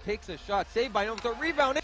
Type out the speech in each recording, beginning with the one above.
takes a shot, saved by Noam, the rebound.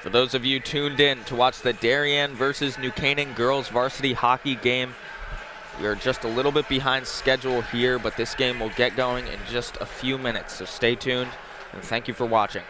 For those of you tuned in to watch the Darien versus New Canaan girls varsity hockey game, we are just a little bit behind schedule here, but this game will get going in just a few minutes, so stay tuned and thank you for watching.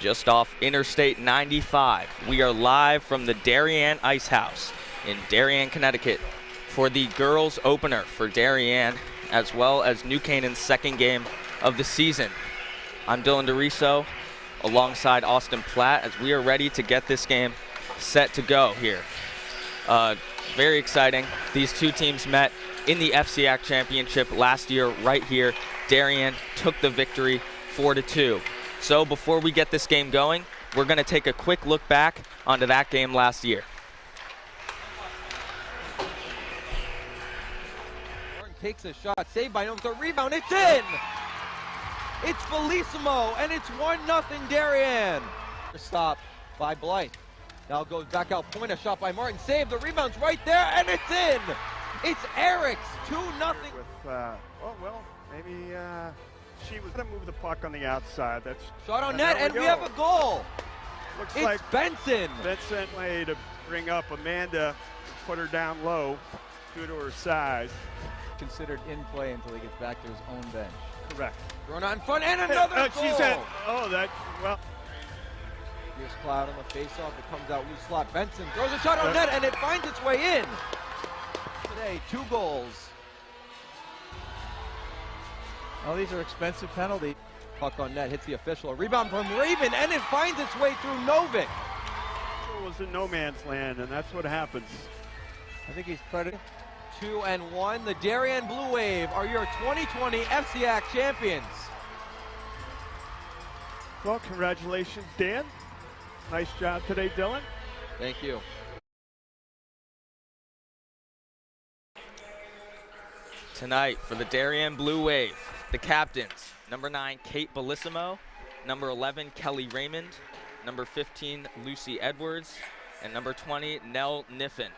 Just off Interstate 95, we are live from the Darien Ice House in Darien, Connecticut for the girls opener for Darien, as well as New Canaan's second game of the season. I'm DeRiso alongside Austin Platt as we are ready to get this game set to go here. Very exciting. These two teams met in the FCIAC Championship last year right here. Darien took the victory 4-2. So before we get this game going, we're going to take a quick look back onto that game last year. Takes a shot, saved by him, the rebound, it's in! It's Bellissimo, and it's 1-0 Darien. Stop by Blythe. Now goes back out point, a shot by Martin, save, the rebound's right there, and it's in! It's Eric's 2-0. Well, maybe she was going to move the puck on the outside. That's shot on net, and we have a goal! Looks it's like Benson! Benson way to bring up Amanda, put her down low due to her size. Considered in play until he gets back to his own bench. Correct. Thrown out in front, and another goal! She said, oh, that, well. Here's Cloud on the faceoff. It comes out loose slot. Benson throws a shot on net, and it finds its way in. Today, 2 goals. Oh, these are expensive penalties. Puck on net hits the official. A rebound from Raven, and it finds its way through Novick. It was in no man's land, and that's what happens. I think he's credited. 2-1. The Darien Blue Wave are your 2020 FCIAC champions. Well, congratulations, Dan. Nice job today, Dylan. Thank you. Tonight for the Darien Blue Wave, the captains, number 9, Kate Bellissimo, number 11, Kelly Raymond, number 15, Lucy Edwards, and number 20, Nell Niffen.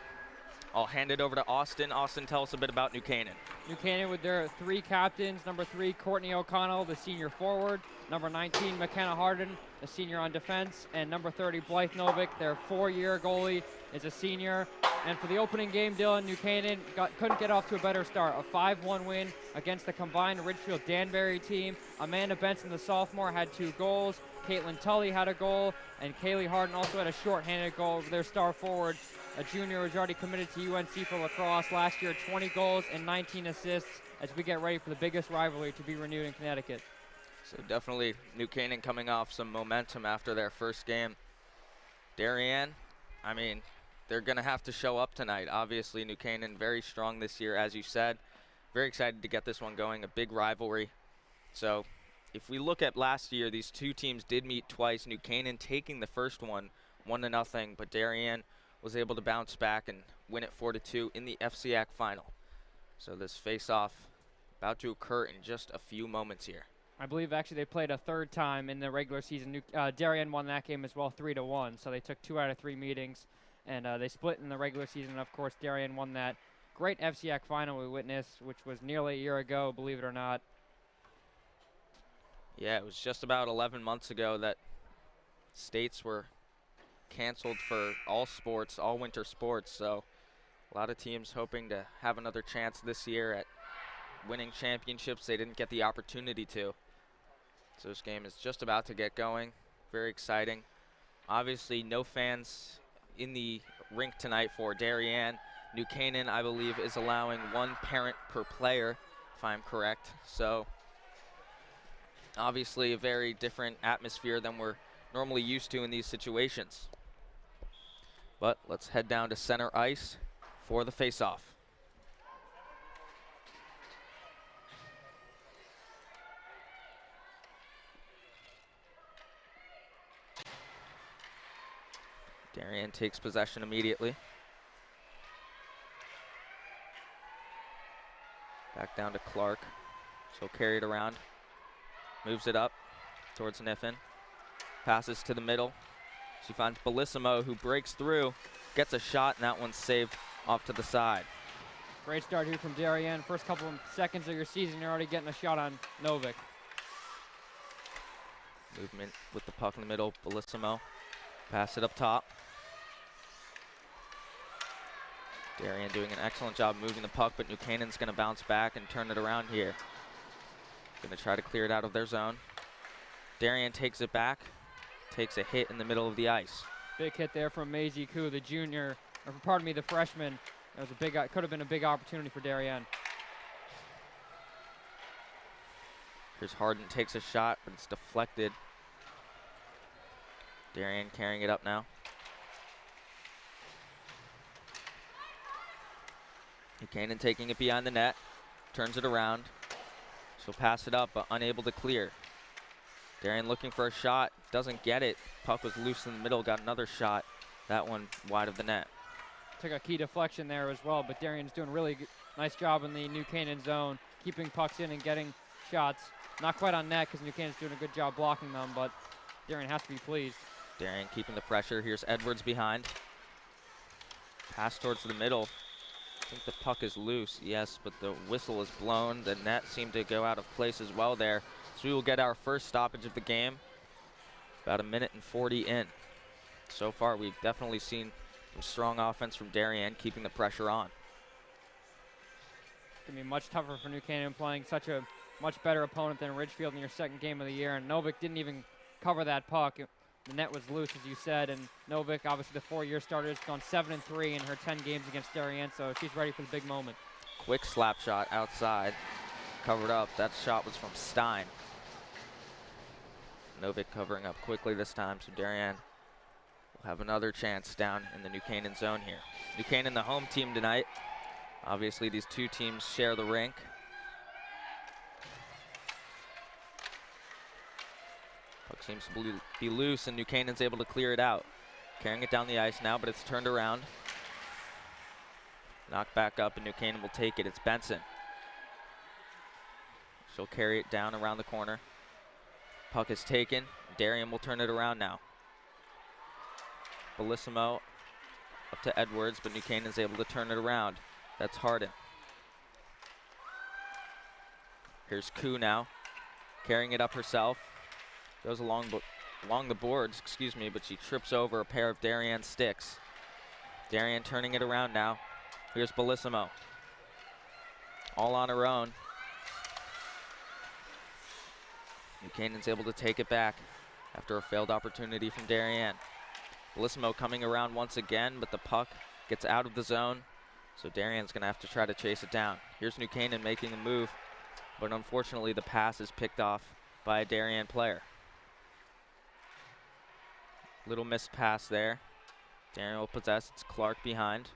I'll hand it over to Austin. Austin, tell us a bit about New Canaan. New Canaan with their 3 captains, number 3, Courtney O'Connell, the senior forward, number 19, McKenna Harden, the senior on defense, and number 30, Blythe Novick, their 4-year goalie, is a senior. And for the opening game, Dylan, New Canaan couldn't get off to a better start. A 5-1 win against the combined Ridgefield-Danbury team. Amanda Benson, the sophomore, had 2 goals. Caitlin Tully had a goal, and Kaylee Harden also had a shorthanded goal. Their star forward, a junior who's already committed to UNC for lacrosse. Last year, 20 goals and 19 assists as we get ready for the biggest rivalry to be renewed in Connecticut. So definitely New Canaan coming off some momentum after their first game. Darien, I mean, they're going to have to show up tonight. Obviously, New Canaan very strong this year, as you said. Very excited to get this one going, a big rivalry. So if we look at last year, these 2 teams did meet twice. New Canaan taking the first one, 1-0, but Darien was able to bounce back and win it 4-2 in the FCIAC final. So this face-off about to occur in just a few moments here. I believe actually they played a 3rd time in the regular season. Darien won that game as well, 3-1. So they took 2 out of 3 meetings, and they split in the regular season. And of course, Darien won that great FCIAC final we witnessed, which was nearly a year ago, believe it or not. Yeah, it was just about 11 months ago that states were canceled for all sports, all winter sports. So a lot of teams hoping to have another chance this year at winning championships. They didn't get the opportunity to. So this game is just about to get going. Very exciting. Obviously, no fans in the rink tonight for Darien. New Canaan, I believe, is allowing 1 parent per player, if I'm correct. So obviously a very different atmosphere than we're normally used to in these situations. But let's head down to center ice for the face-off. Darien takes possession immediately. Back down to Clark. She'll carry it around. Moves it up towards Niffen. Passes to the middle. She finds Bellissimo, who breaks through, gets a shot, and that one's saved off to the side. Great start here from Darien. First couple of seconds of your season, you're already getting a shot on Novick. Movement with the puck in the middle. Bellissimo. Pass it up top. Darien doing an excellent job moving the puck, but New Canaan's going to bounce back and turn it around here. Going to try to clear it out of their zone. Darien takes it back, takes a hit in the middle of the ice. Big hit there from Maisie Koo, the junior, or pardon me, the freshman. That was a big, could have been a big opportunity for Darien. Here's Harden, takes a shot, but it's deflected. Darien carrying it up now. Canaan taking it behind the net, turns it around. She'll pass it up, but unable to clear. Darien looking for a shot, doesn't get it. Puck was loose in the middle, got another shot. That one wide of the net. Took a key deflection there as well, but Darien's doing a really nice job in the New Canaan zone, keeping pucks in and getting shots. Not quite on net because New Canaan's doing a good job blocking them, but Darien has to be pleased. Darien keeping the pressure. Here's Edwards behind. Pass towards the middle. I think the puck is loose, yes, but the whistle is blown. The net seemed to go out of place as well there. So we will get our first stoppage of the game. About 1:40 in. So far, we've definitely seen some strong offense from Darien, keeping the pressure on. It's going to be much tougher for New Canaan playing such a much better opponent than Ridgefield in your second game of the year. And Novick didn't even cover that puck. The net was loose, as you said, and Novick, obviously the 4-year starter, has gone 7-3 in her 10 games against Darien, so she's ready for the big moment. Quick slap shot outside, covered up. That shot was from Stein. Novick covering up quickly this time, so Darien will have another chance down in the New Canaan zone here. New Canaan, the home team tonight. Obviously, these two teams share the rink. Puck seems to be loose, and New Canaan's able to clear it out. Carrying it down the ice now, but it's turned around. Knocked back up, and New Canaan will take it. It's Benson. She'll carry it down around the corner. Puck is taken. Darien will turn it around now. Bellissimo up to Edwards, but New Canaan's able to turn it around. That's Hardin. Here's Koo now, carrying it up herself. Goes along the boards, excuse me, but she trips over a pair of Darien sticks. Darien turning it around now. Here's Bellissimo. All on her own. New Canaan's able to take it back after a failed opportunity from Darien. Bellissimo coming around once again, but the puck gets out of the zone, so Darien's going to have to try to chase it down. Here's New Canaan making a move, but unfortunately the pass is picked off by a Darien player. Little missed pass there. Darien will possess. It's Clark behind.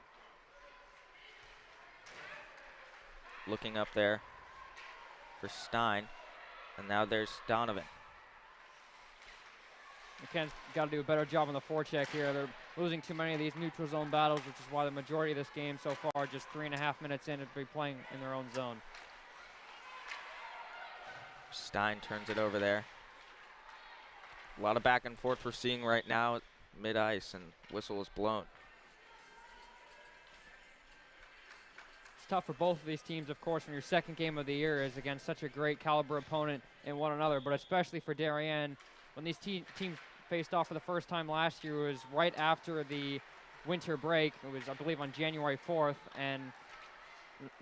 Looking up there for Stein. And now there's Donovan. McKenn's got to do a better job on the forecheck here. They're losing too many of these neutral zone battles, which is why the majority of this game so far, just 3.5 minutes in, to be playing in their own zone. Stein turns it over there. A lot of back and forth we're seeing right now at mid-ice, and whistle is blown. It's tough for both of these teams, of course, when your second game of the year is against such a great caliber opponent in one another, but especially for Darien, when these teams faced off for the first time last year, it was right after the winter break. It was, I believe, on January 4th, and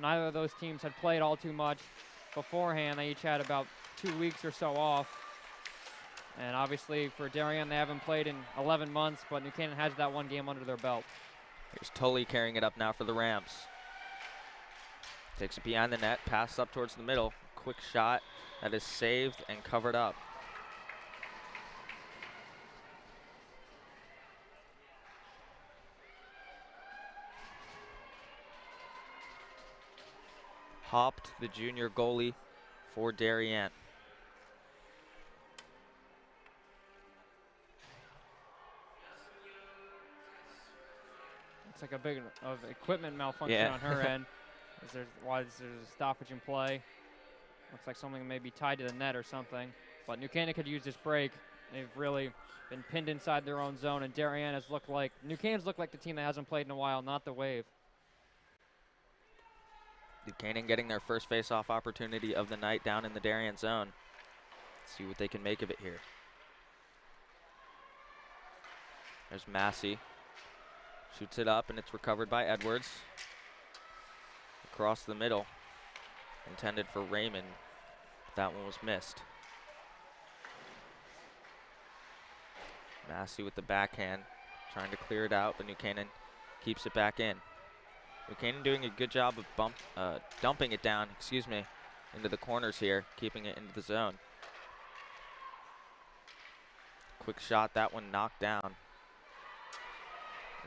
neither of those teams had played all too much beforehand. They each had about 2 weeks or so off. And obviously for Darien, they haven't played in 11 months, but New Canaan has that one game under their belt. Here's Tully carrying it up now for the Rams. Takes it behind the net, pass up towards the middle. Quick shot that is saved and covered up. Hopped, the junior goalie for Darien. It's like a big of equipment malfunction on her end. There's a stoppage in play. Looks like something may be tied to the net or something. But New Canaan could use this break. They've really been pinned inside their own zone, and Darien has looked like, New Canaan's looked like the team that hasn't played in a while, not the Wave. New Canaan getting their first face-off opportunity of the night down in the Darien zone. Let's see what they can make of it here. There's Massey. Shoots it up, and it's recovered by Edwards. Across the middle. Intended for Raymond. That one was missed. Massey with the backhand, trying to clear it out, but New Canaan keeps it back in. New Canaan doing a good job of dumping it down, into the corners here, keeping it into the zone. Quick shot, that one knocked down.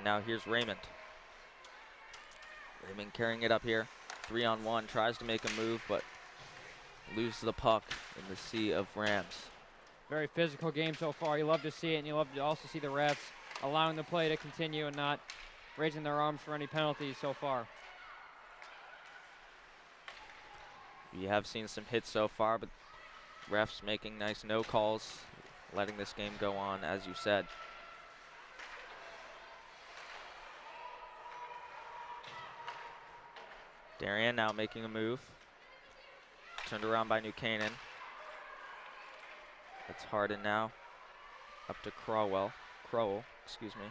Now here's Raymond. Raymond carrying it up here. 3-on-1, tries to make a move, but loses the puck in the sea of Rams. Very physical game so far. You love to see it, and you love to also see the refs allowing the play to continue and not raising their arms for any penalties so far. We have seen some hits so far, but refs making nice no calls, letting this game go on, as you said. Darien now making a move. Turned around by New Canaan. That's Harden now. Up to Crowell, excuse me.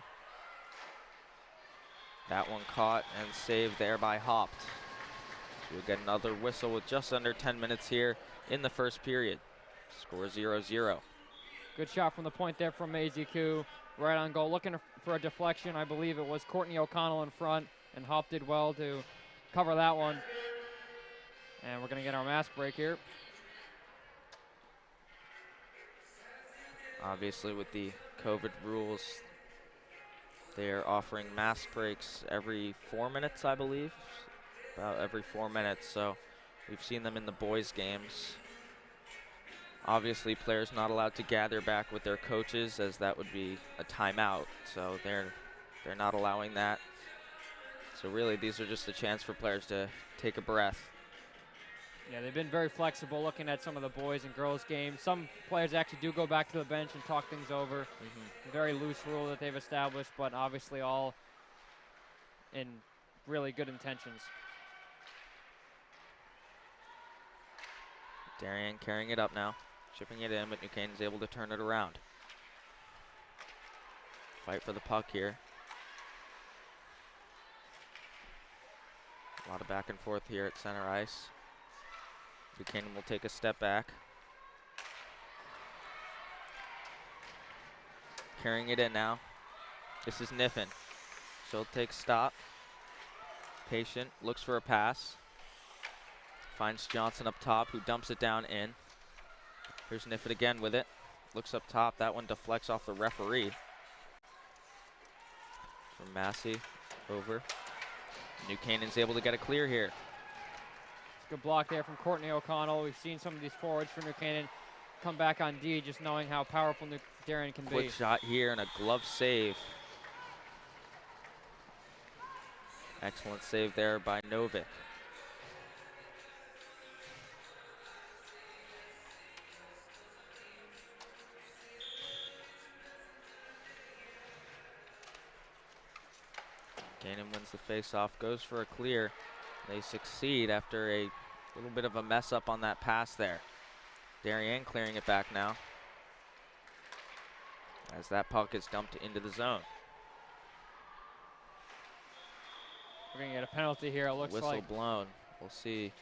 That one caught and saved there by Hopt. So we'll get another whistle with just under 10 minutes here in the first period. Score 0-0. Good shot from the point there from Maziku. Right on goal, looking for a deflection. I believe it was Courtney O'Connell in front, and Hopt did well to cover that one. And we're gonna get our mask break here. Obviously with the COVID rules, they're offering mask breaks every 4 minutes, I believe. About every 4 minutes, so we've seen them in the boys' games. Obviously, players not allowed to gather back with their coaches, as that would be a timeout, so they're not allowing that. So really, these are just a chance for players to take a breath. Yeah, they've been very flexible looking at some of the boys and girls games. Some players actually do go back to the bench and talk things over. Very loose rule that they've established, but obviously all in really good intentions. Darien carrying it up now, chipping it in, but New Canaan's able to turn it around. Fight for the puck here. A lot of back and forth here at center ice. New Canaan will take a step back. Carrying it in now. This is Niffen. She'll take stop. Patient, looks for a pass. Finds Johnson up top, who dumps it down in. Here's Niffen again with it. Looks up top, that one deflects off the referee. From Massey, over. New Canaan's able to get a clear here. Good block there from Courtney O'Connell. We've seen some of these forwards for New Canaan come back on D, just knowing how powerful Darien can be. Quick shot here and a glove save. Excellent save there by Novick. Canaan wins the face-off, goes for a clear. They succeed after a little bit of a mess up on that pass there. Darien clearing it back now, as that puck is dumped into the zone. We're gonna get a penalty here, it looks like. Whistle blown, we'll see.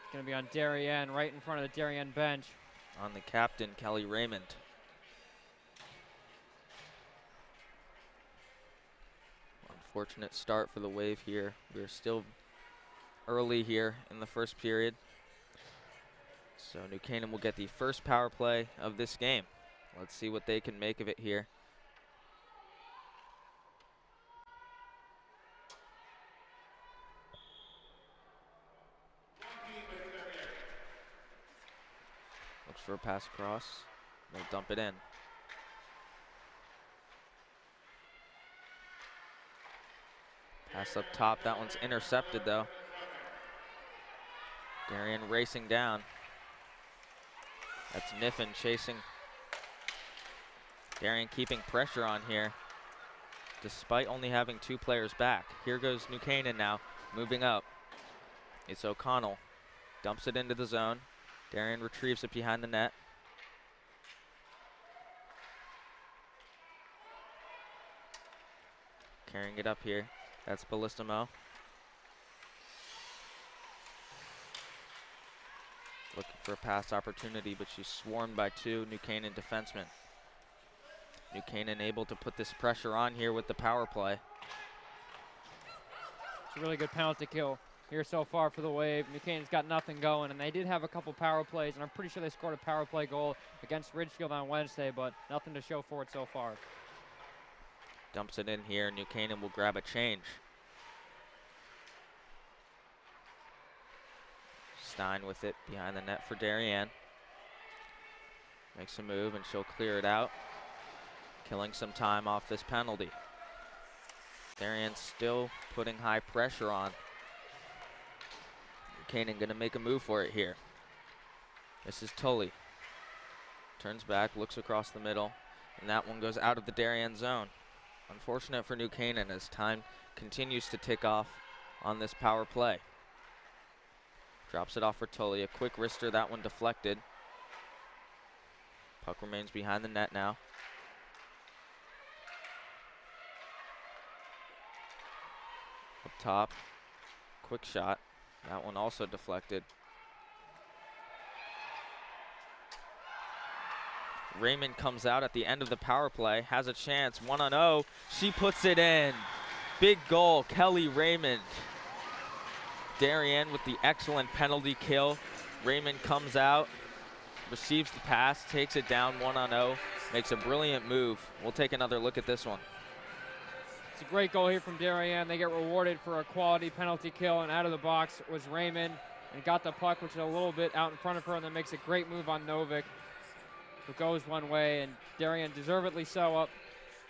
It's gonna be on Darien, right in front of the Darien bench. On the captain, Kelly Raymond. Unfortunate start for the Wave here. We're still early here in the first period. So New Canaan will get the first power play of this game. Let's see what they can make of it here. Looks for a pass across. They'll dump it in. Pass up top, that one's intercepted though. Darien racing down. That's Niffen chasing. Darien keeping pressure on here, despite only having 2 players back. Here goes New Canaan now, moving up. It's O'Connell, dumps it into the zone. Darien retrieves it behind the net. Carrying it up here. That's Ballistimo. Looking for a pass opportunity, but she's swarmed by 2 New Canaan defensemen. New Canaan able to put this pressure on here with the power play. It's a really good penalty kill here so far for the Wave. New Canaan's got nothing going, and they did have a couple power plays, and I'm pretty sure they scored a power play goal against Ridgefield on Wednesday, but nothing to show for it so far. Dumps it in here. New Canaan will grab a change. Stein with it behind the net for Darien. Makes a move and she'll clear it out, killing some time off this penalty. Darien still putting high pressure on. New Canaan gonna make a move for it here. This is Tully. Turns back, looks across the middle, and that one goes out of the Darien zone. Unfortunate for New Canaan as time continues to tick off on this power play. Drops it off for Tully. A quick wrister, that one deflected. Puck remains behind the net now. Up top, quick shot. That one also deflected. Raymond comes out at the end of the power play, has a chance, 1-0. She puts it in. Big goal, Kelly Raymond. Darien with the excellent penalty kill. Raymond comes out, receives the pass, takes it down 1-0, makes a brilliant move. We'll take another look at this one. It's a great goal here from Darien. They get rewarded for a quality penalty kill, and out of the box was Raymond and got the puck, which is a little bit out in front of her, and then makes a great move on Novick. It goes one way, and Darien deservedly so up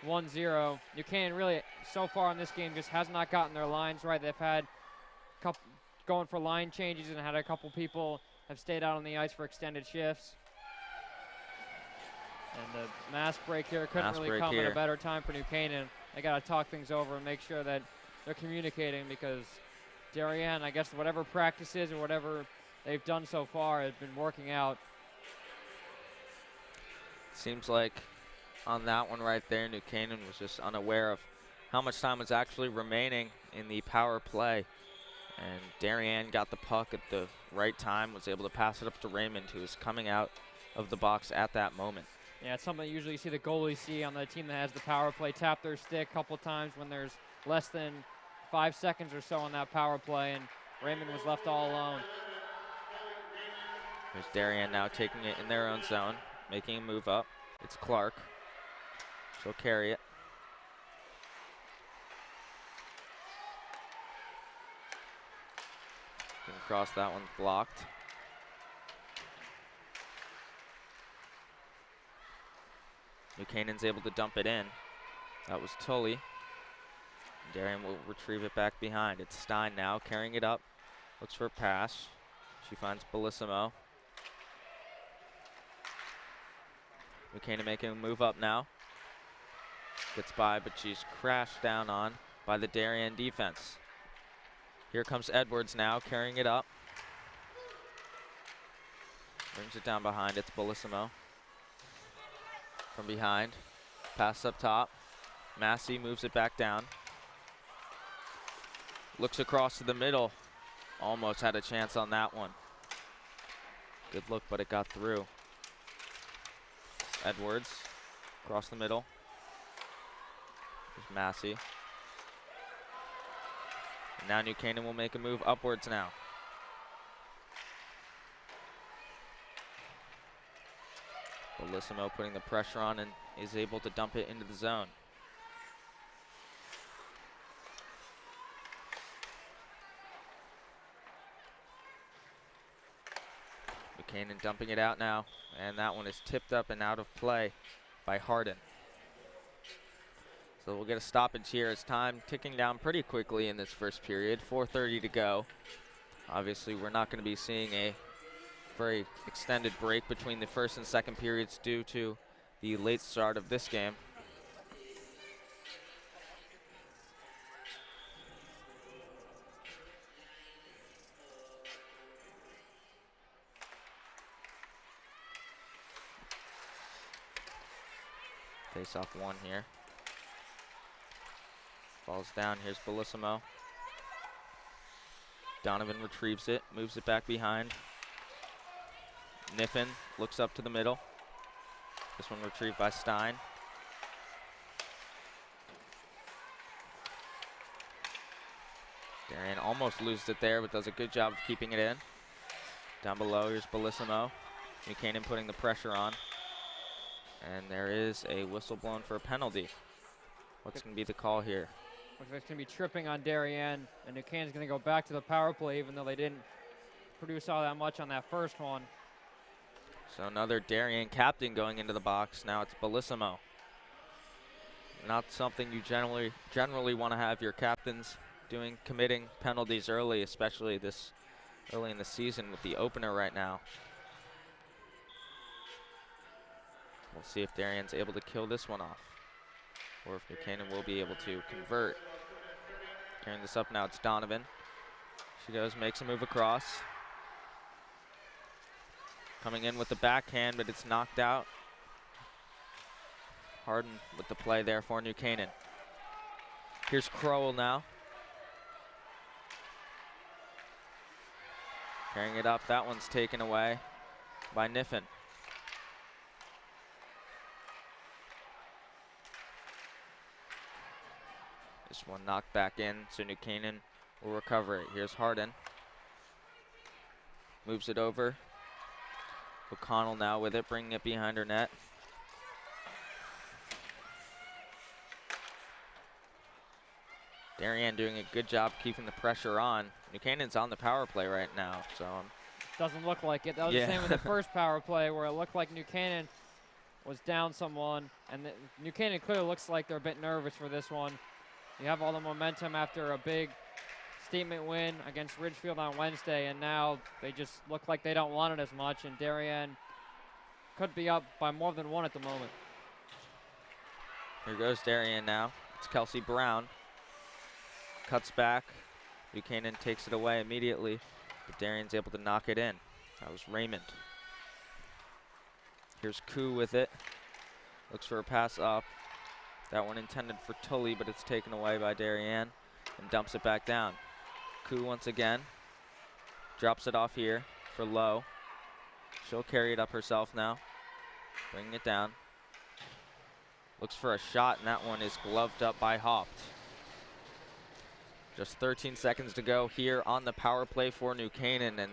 1-0. New Canaan really, so far in this game, just has not gotten their lines right. They've had a couple going for line changes and had a couple people have stayed out on the ice for extended shifts. And the mask break here couldn't really come at a better time for New Canaan. They got to talk things over and make sure that they're communicating, because Darien, I guess whatever practices or whatever they've done so far has been working out. Seems like on that one right there, New Canaan was just unaware of how much time was actually remaining in the power play. And Darien got the puck at the right time, was able to pass it up to Raymond, who was coming out of the box at that moment. Yeah, it's something usually you see the goalies see on the team that has the power play, tap their stick a couple times when there's less than 5 seconds or so on that power play, and Raymond was left all alone. There's Darien now taking it in their own zone, making a move up. It's Clark. She'll carry it. Getting across, that one's blocked. New Canaan's able to dump it in. That was Tully. Darien will retrieve it back behind. It's Stein now carrying it up. Looks for a pass. She finds Bellissimo. New Canaan making a move up now. Gets by, but she's crashed down on by the Darien defense. Here comes Edwards now carrying it up. Brings it down behind. It's Bellissimo. From behind, pass up top. Massey moves it back down. Looks across to the middle. Almost had a chance on that one. Good look, but it got through. Edwards across the middle. There's Massey. And now New Canaan will make a move upwards now. Bellissimo putting the pressure on and is able to dump it into the zone. New Canaan dumping it out now, and that one is tipped up and out of play by Harden. So we'll get a stoppage here as time ticking down pretty quickly in this first period. 4:30 to go. Obviously, we're not going to be seeing a very extended break between the first and second periods due to the late start of this game. Face off one here. Falls down, here's Bellissimo. Donovan retrieves it, moves it back behind. Niffen looks up to the middle. This one retrieved by Stein. Darien almost loses it there, but does a good job of keeping it in. Down below, here's Bellissimo. New Canaan putting the pressure on. And there is a whistle blown for a penalty. What's going to be the call here? Looks like it's going to be tripping on Darien, and New Canaan's going to go back to the power play, even though they didn't produce all that much on that first one. So another Darien captain going into the box. Now it's Bellissimo. Not something you generally want to have your captains doing, committing penalties early, especially this early in the season with the opener right now. We'll see if Darien's able to kill this one off. or if New Canaan will be able to convert. Carrying this up now, it's Donovan. She goes, makes a move across. Coming in with the backhand, but it's knocked out. Harden with the play there for New Canaan. Here's Crowell now. Carrying it up, that one's taken away by Niffen. This one knocked back in, so New Canaan will recover it. Here's Harden. Moves it over. O'Connell now with it, bringing it behind her net. Darien doing a good job keeping the pressure on. New Canaan's on the power play right now, so. Doesn't look like it. That was the same with the first power play where it looked like New Canaan was down someone, and New Canaan clearly looks like they're a bit nervous for this one. You have all the momentum after a big statement win against Ridgefield on Wednesday, and now they just look like they don't want it as much, and Darien could be up by more than one at the moment. Here goes Darien now. It's Kelsey Brown. Cuts back. Buchanan takes it away immediately, but Darien's able to knock it in. That was Raymond. Here's Koo with it. Looks for a pass up. That one intended for Tully, but it's taken away by Darien and dumps it back down. Koo once again. Drops it off here for Lowe. She'll carry it up herself now. Bringing it down. Looks for a shot, and that one is gloved up by Haupt. Just 13 seconds to go here on the power play for New Canaan, and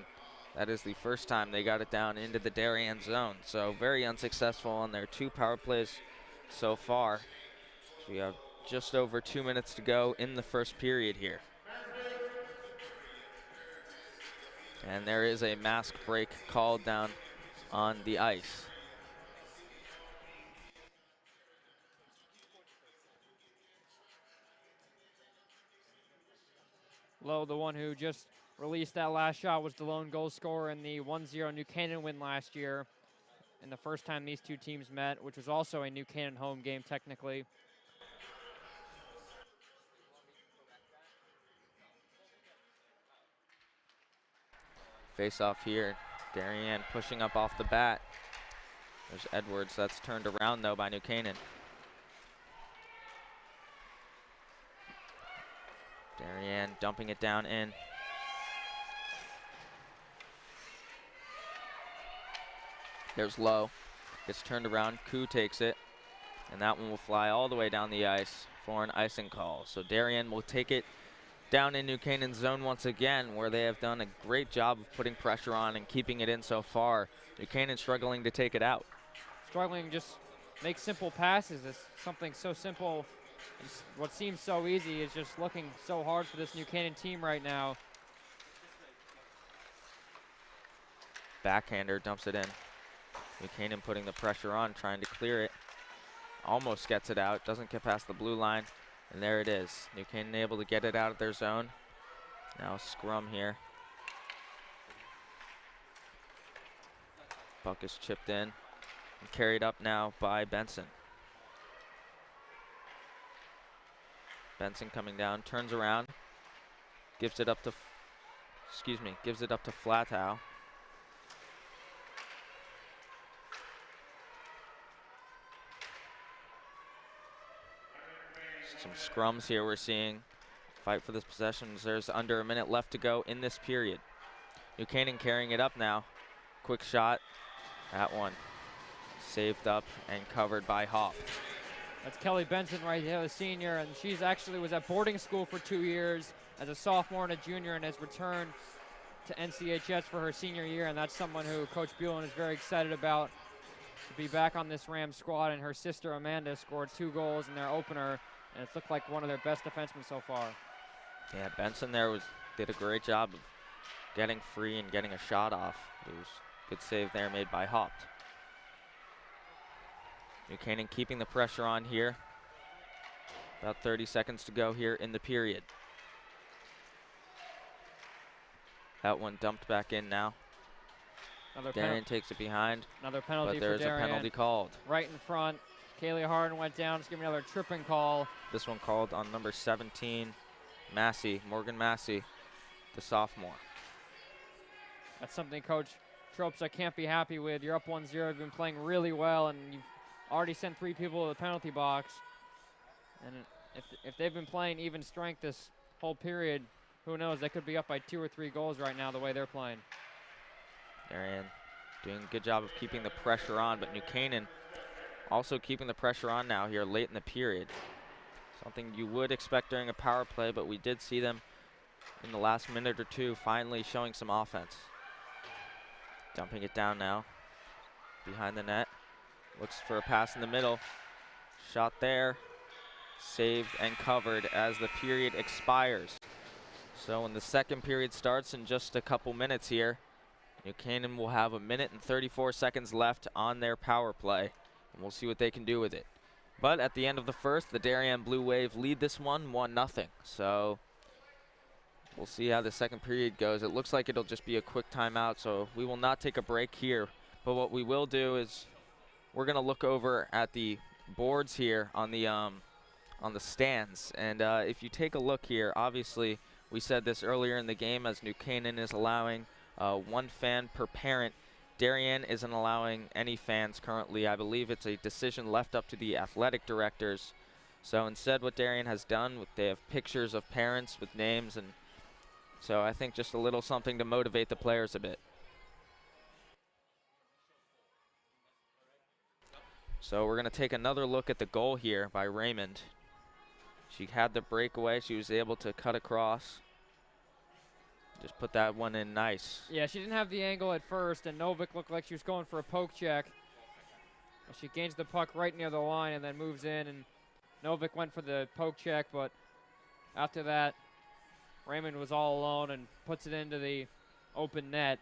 that is the first time they got it down into the Darien zone. So very unsuccessful on their 2 power plays so far. So we have just over 2 minutes to go in the first period here. And there is a mask break called down on the ice. Lowe, the one who just released that last shot, was the lone goal scorer in the 1-0 New Canaan win last year, and the first time these two teams met, which was also a New Canaan home game technically. Face off here. Darien pushing up off the bat. There's Edwards. That's turned around though by New Canaan. Darien dumping it down in. There's Lowe. Gets turned around. Koo takes it. And that one will fly all the way down the ice for an icing call. So Darien will take it down in New Canaan's zone once again, where they have done a great job of putting pressure on and keeping it in so far. New Canaan struggling to take it out. Struggling to just make simple passes. It's something so simple. What seems so easy is just looking so hard for this New Canaan team right now. Backhander dumps it in. New Canaan putting the pressure on, trying to clear it. Almost gets it out, doesn't get past the blue line. And there it is. New Canaan able to get it out of their zone. Now scrum here. Puck is chipped in and carried up now by Benson. Benson coming down, turns around, gives it up to, gives it up to Flatow. Some scrums here we're seeing. Fight for this possession. There's under a minute left to go in this period. New Canaan carrying it up now. Quick shot. That one saved up and covered by Haupt. That's Kelly Benson right there, the senior, and she's actually was at boarding school for 2 years as a sophomore and a junior, and has returned to NCHS for her senior year, and that's someone who Coach Buellen is very excited about to be back on this Rams squad. And her sister Amanda scored 2 goals in their opener, and it's looked like one of their best defensemen so far. Yeah, Benson there did a great job of getting free and getting a shot off. It was a good save there made by Haupt. New Canaan keeping the pressure on here. About 30 seconds to go here in the period. That one dumped back in now. Another Darien takes it behind. Another penalty but there's for Darien. a penalty called. Right in front. Kaylee Harden went down. It's giving another tripping call. This one called on number 17, Morgan Massey, the sophomore. That's something Coach Tropsa can't be happy with. You're up 1-0. You've been playing really well, and you've already sent 3 people to the penalty box. And if they've been playing even strength this whole period, who knows? They could be up by 2 or 3 goals right now the way they're playing. Darien doing a good job of keeping the pressure on, but New Canaan also keeping the pressure on now here late in the period. Something you would expect during a power play, but we did see them in the last minute or two finally showing some offense. Dumping it down now behind the net. Looks for a pass in the middle. Shot there. Saved and covered as the period expires. So when the second period starts in just a couple minutes here, New Canaan will have 1 minute and 34 seconds left on their power play, and we'll see what they can do with it. But at the end of the first, the Darien Blue Wave lead this one 1-0. So we'll see how the second period goes. It looks like it'll just be a quick timeout, so we will not take a break here. But what we will do is we're going to look over at the boards here on the stands. And if you take a look here, obviously we said this earlier in the game, as New Canaan is allowing 1 fan per parent. Darien isn't allowing any fans currently. I believe it's a decision left up to the athletic directors. So instead what Darien has done, they have pictures of parents with names, and so I think just a little something to motivate the players a bit. So we're going to take another look at the goal here by Raymond. She had the breakaway. She was able to cut across. Just put that one in nice. Yeah, she didn't have the angle at first, and Novik looked like she was going for a poke check. She gains the puck right near the line and then moves in, and Novik went for the poke check, but after that, Raymond was all alone and puts it into the open net.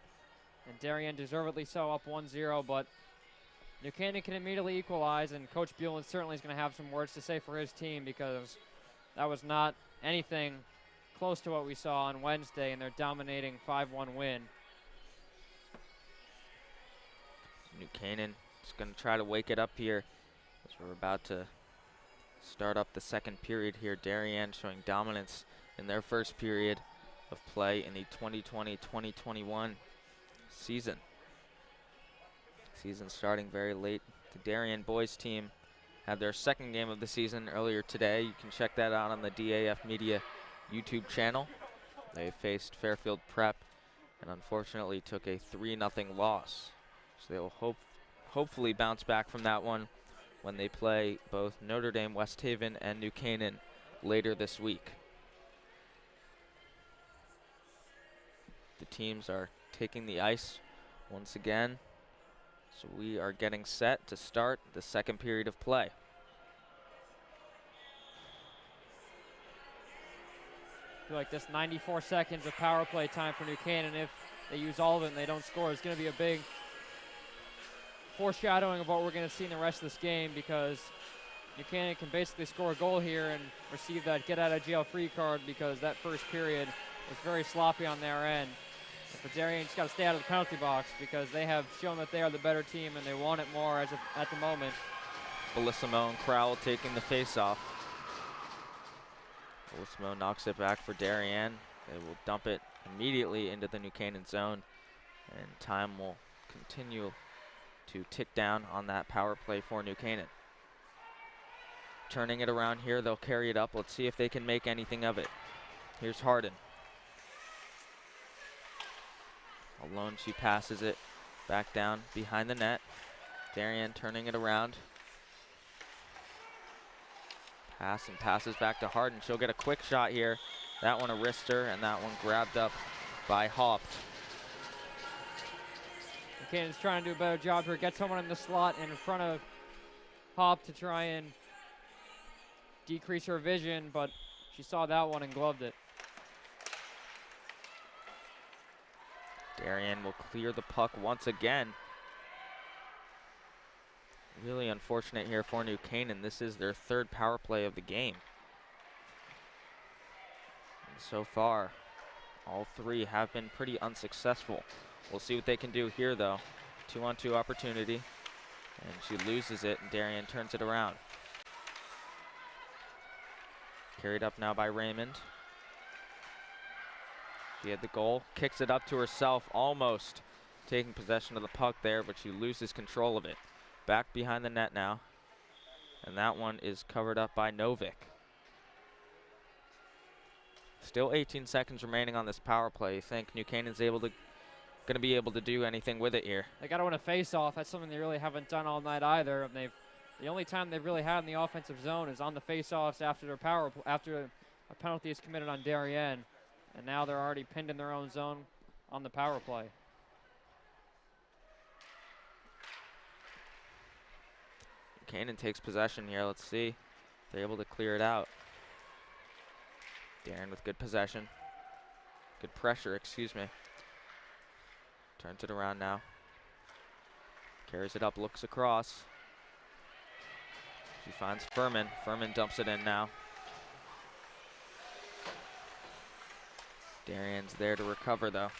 And Darien deservedly so, up 1-0, but New Canaan can immediately equalize, and Coach Buellin certainly is going to have some words to say for his team, because that was not anything close to what we saw on Wednesday in their dominating 5-1 win. New Canaan is going to try to wake it up here as we're about to start up the second period here. Darien showing dominance in their first period of play in the 2020-2021 season. Season starting very late. The Darien boys team had their second game of the season earlier today. You can check that out on the DAF Media YouTube channel. They faced Fairfield Prep and unfortunately took a 3-0 loss. So they will hopefully bounce back from that one when they play both Notre Dame, West Haven, and New Canaan later this week. The teams are taking the ice once again. So we are getting set to start the second period of play. I feel like this 94 seconds of power play time for New Canaan, if they use all of it and they don't score, is going to be a big foreshadowing of what we're going to see in the rest of this game, because New Canaan can basically score a goal here and receive that get-out-of-jail-free card, because that first period was very sloppy on their end. And for Darien, just got to stay out of the penalty box, because they have shown that they are the better team and they want it more at the moment. Bellissimo and Crowell taking the face-off. Bellissimo knocks it back for Darien. They will dump it immediately into the New Canaan zone, and time will continue to tick down on that power play for New Canaan. Turning it around here, they'll carry it up. Let's see if they can make anything of it. Here's Harden. Alone, she passes it back down behind the net. Darien turning it around. Pass and passes back to Harden. She'll get a quick shot here. That one a wrister, and that one grabbed up by Haupt. Canaan's trying to do a better job here. Get someone in the slot and in front of Haupt to try and decrease her vision, but she saw that one and gloved it. Darien will clear the puck once again. Really unfortunate here for New Canaan. This is their third power play of the game. And so far, all three have been pretty unsuccessful. We'll see what they can do here, though. 2-on-2 opportunity. And she loses it, and Darien turns it around. Carried up now by Raymond. She had the goal, kicks it up to herself, almost taking possession of the puck there, but she loses control of it. Back behind the net now. And that one is covered up by Novick. Still 18 seconds remaining on this power play. You think New Canaan's going to be able to do anything with it here? They got to win a face-off. That's something they really haven't done all night either. And the only time they've really had in the offensive zone is on the face-offs after after a penalty is committed on Darien. And now they're already pinned in their own zone on the power play. Canaan takes possession here. Let's see if they're able to clear it out. Darien with good possession. Good pressure, excuse me. Turns it around now. Carries it up, looks across. She finds Furman. Furman dumps it in now. Darien's there to recover, though.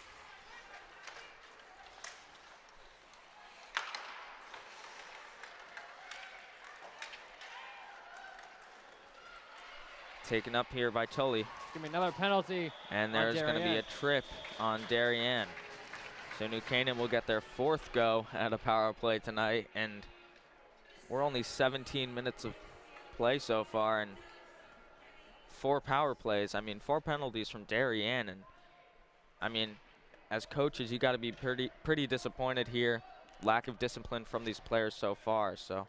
Taken up here by Tully. Give me another penalty. And there's going to be a trip on Darien. So New Canaan will get their 4th go at a power play tonight. And we're only 17 minutes of play so far. And 4 power plays. I mean, 4 penalties from Darien. And I mean, as coaches, you got to be pretty disappointed here. Lack of discipline from these players so far. So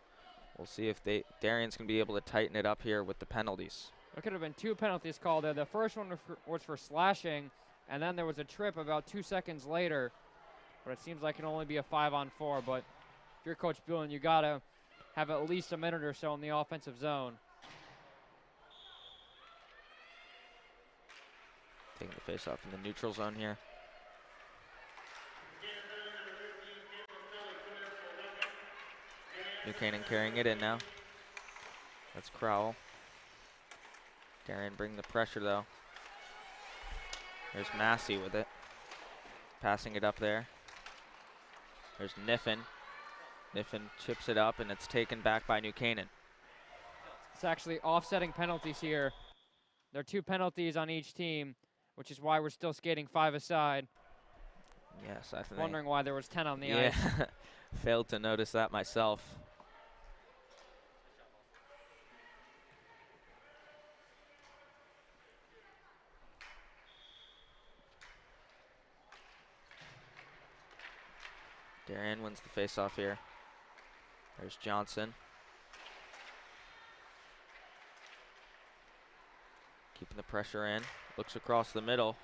we'll see if Darien's going to be able to tighten it up here with the penalties. There could have been 2 penalties called there. The first one was for slashing, and then there was a trip about 2 seconds later. But it seems like it can only be a 5-on-4. But if you're Coach Bullen, you got to have at least a minute or so in the offensive zone. Taking the face off in the neutral zone here. New Canaan carrying it in now. That's Crowell. Darien bring the pressure though. There's Massey with it. Passing it up there. There's Niffen. Niffen chips it up and it's taken back by New Canaan. It's actually offsetting penalties here. There are 2 penalties on each team, which is why we're still skating 5-a-side. Yes, I think. Wondering why there was 10 on the ice. Failed to notice that myself. Darien wins the faceoff here. There's Johnson. Keeping the pressure in. Looks across the middle.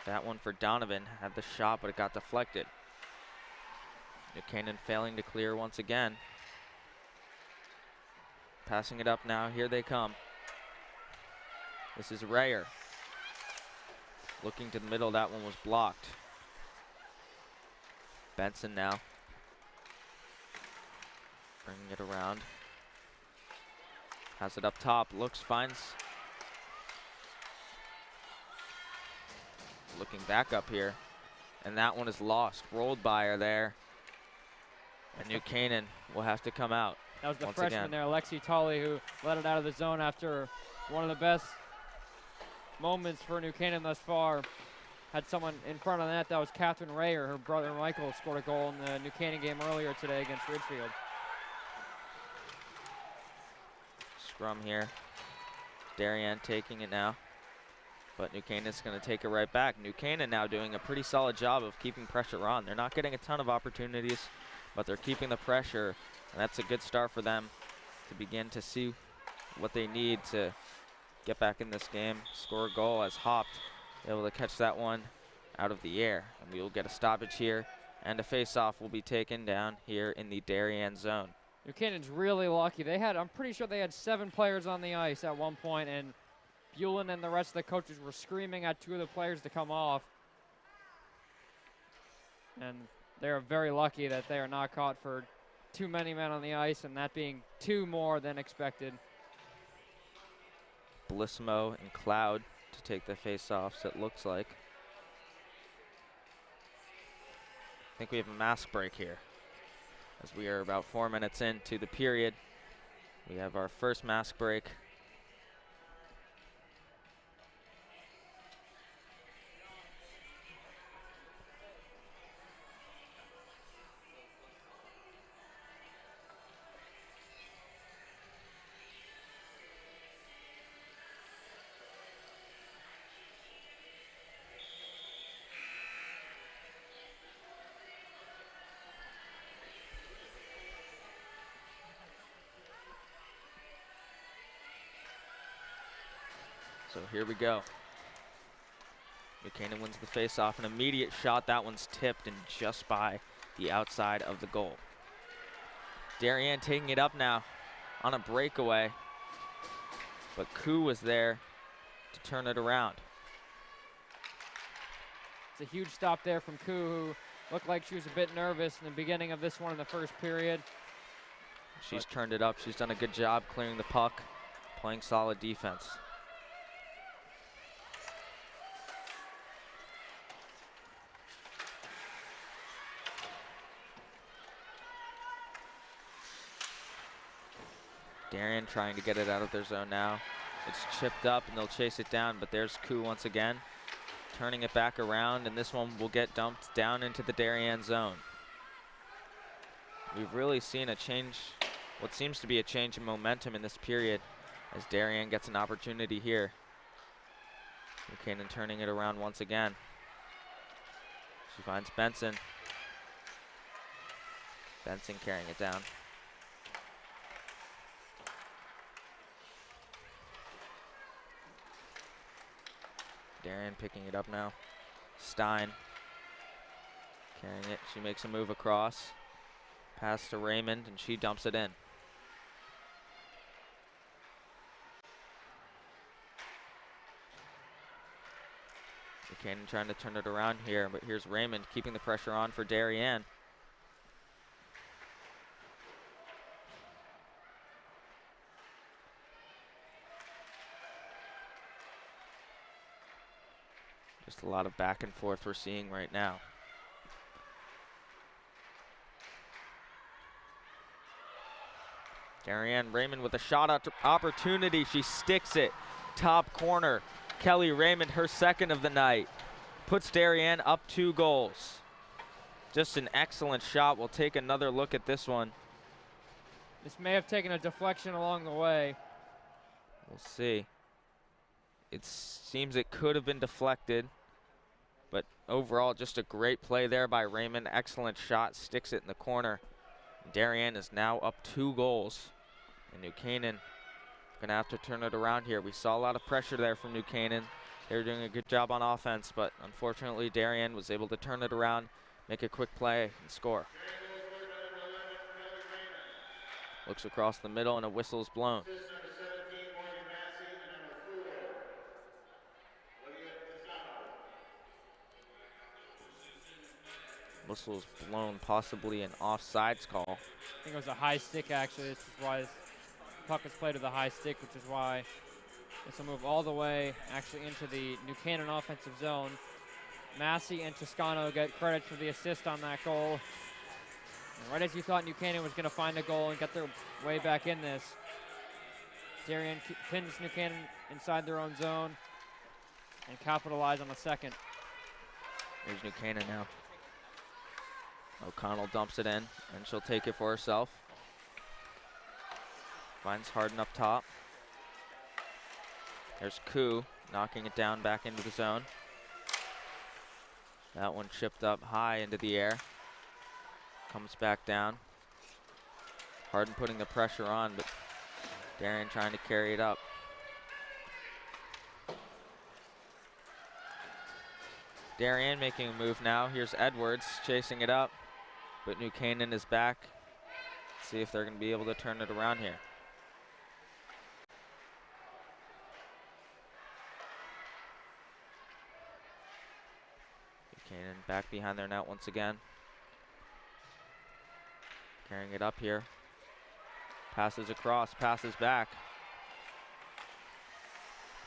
That one for Donovan. Had the shot, but it got deflected. New Canaan failing to clear once again. Passing it up now. Here they come. This is Rayer. Looking to the middle. That one was blocked. Benson now. Bringing it around. Has it up top. Looks, finds. Looking back up here. And that one is lost. Rolled by her there. And New Canaan will have to come out. That was the once freshman again. there, Lexi Tully, who let it out of the zone after one of the best moments for New Canaan thus far. Had someone in front of the net. That was Catherine Rayer. Her brother Michael scored a goal in the New Canaan game earlier today against Ridgefield. Scrum here. Darien taking it now. But New Canaan's going to take it right back. New Canaan now doing a pretty solid job of keeping pressure on. They're not getting a ton of opportunities, but they're keeping the pressure. And that's a good start for them to begin to see what they need to get back in this game. Score a goal as Hopped able to catch that one out of the air. And we will get a stoppage here, and a face-off will be taken down here in the Darien zone. New Canaan's really lucky. I'm pretty sure they had 7 players on the ice at one point, and Bullen and the rest of the coaches were screaming at 2 of the players to come off. And they're very lucky that they are not caught for too many men on the ice, and that being 2 more than expected. Blismo and Cloud to take the face-offs, it looks like. I think we have a mask break here. as we are about 4 minutes into the period. We have our first mask break. So here we go. Canaan wins the face-off. An immediate shot. That one's tipped and just by the outside of the goal. Darien taking it up now on a breakaway. But Koo was there to turn it around. It's a huge stop there from Koo, who looked like she was a bit nervous in the beginning of this one in the first period. She's turned it up. She's done a good job clearing the puck, playing solid defense. Darien trying to get it out of their zone now. It's chipped up and they'll chase it down, but there's Koo once again, turning it back around, and this one will get dumped down into the Darien zone. We've really seen a change, what seems to be a change in momentum in this period, as Darien gets an opportunity here. Canaan turning it around once again. She finds Benson. Benson carrying it down. Darien picking it up now. Stein carrying it. She makes a move across. Pass to Raymond, and she dumps it in. Canaan trying to turn it around here, but here's Raymond keeping the pressure on for Darien. Just a lot of back and forth we're seeing right now. Darien Raymond with a shot opportunity. She sticks it. Top corner. Kelly Raymond, her second of the night. Puts Darien up 2 goals. Just an excellent shot. We'll take another look at this one. This may have taken a deflection along the way. We'll see. It seems it could have been deflected, but overall just a great play there by Raymond. Excellent shot, sticks it in the corner. Darien is now up 2 goals, and New Canaan gonna have to turn it around here. We saw a lot of pressure there from New Canaan. They were doing a good job on offense, but unfortunately Darien was able to turn it around, make a quick play, and score. Looks across the middle, and a whistle is blown. Whistle is blown, possibly an offsides call. I think it was a high stick, actually. This is why this puck was played with a high stick, which is why this will move all the way actually into the New Canaan offensive zone. Massey and Toscano get credit for the assist on that goal. And right as you thought New Canaan was going to find a goal and get their way back in this, Darien pins New Canaan inside their own zone and capitalize on the second. Here's New Canaan now. O'Connell dumps it in, and she'll take it for herself. Finds Harden up top. There's Koo knocking it down back into the zone. That one chipped up high into the air. Comes back down. Harden putting the pressure on, but Darien trying to carry it up. Darien making a move now. Here's Edwards chasing it up, but New Canaan is back. Let's see if they're going to be able to turn it around here. New Canaan back behind their net once again. Carrying it up here. Passes across, passes back.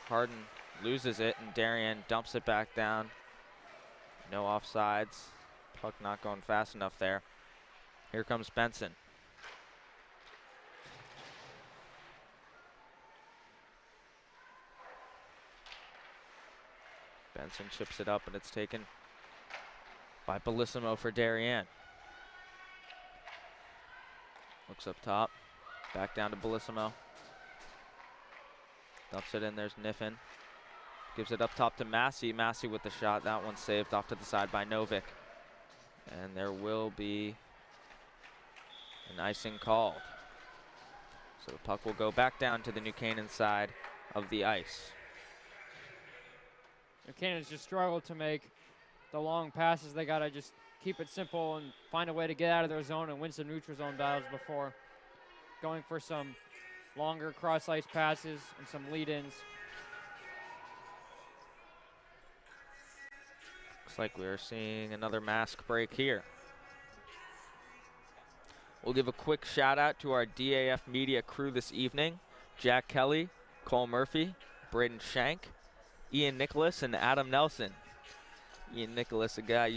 Harden loses it, and Darien dumps it back down. No offsides. Puck not going fast enough there. Here comes Benson. Benson chips it up, and it's taken by Bellissimo for Darien. Looks up top, back down to Bellissimo. Dumps it in, there's Niffin. Gives it up top to Massey. Massey with the shot, that one's saved off to the side by Novick. And there will be an icing called. So the puck will go back down to the New Canaan side of the ice. New Canaan's just struggled to make the long passes. They got to just keep it simple and find a way to get out of their zone and win some neutral zone battles before going for some longer cross-ice passes and some lead-ins. Looks like we're seeing another mask break here. We'll give a quick shout out to our DAF Media crew this evening. Jack Kelly, Cole Murphy, Braden Shank, Ian Nicholas, and Adam Nelson. Ian Nicholas, a guy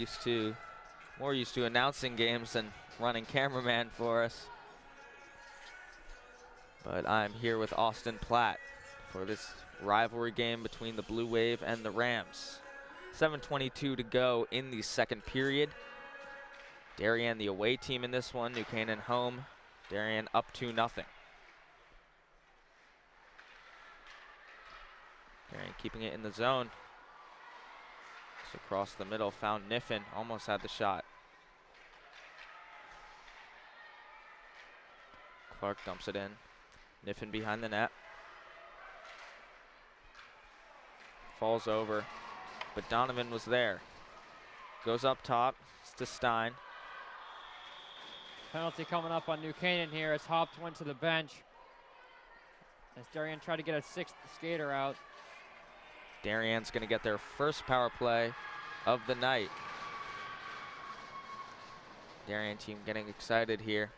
more used to announcing games than running cameraman for us. But I'm here with Austin Platt for this rivalry game between the Blue Wave and the Rams. 7:22 to go in the second period. Darien, the away team in this one. New Canaan home. Darien up 2-0. Darien keeping it in the zone. It's across the middle, found Niffin, almost had the shot. Clark dumps it in. Niffin behind the net. Falls over, but Donovan was there. Goes up top, it's to Stein. Penalty coming up on New Canaan here as Hopt went to the bench. As Darien tried to get a sixth skater out. Darien's going to get their first power play of the night. Darien team getting excited here.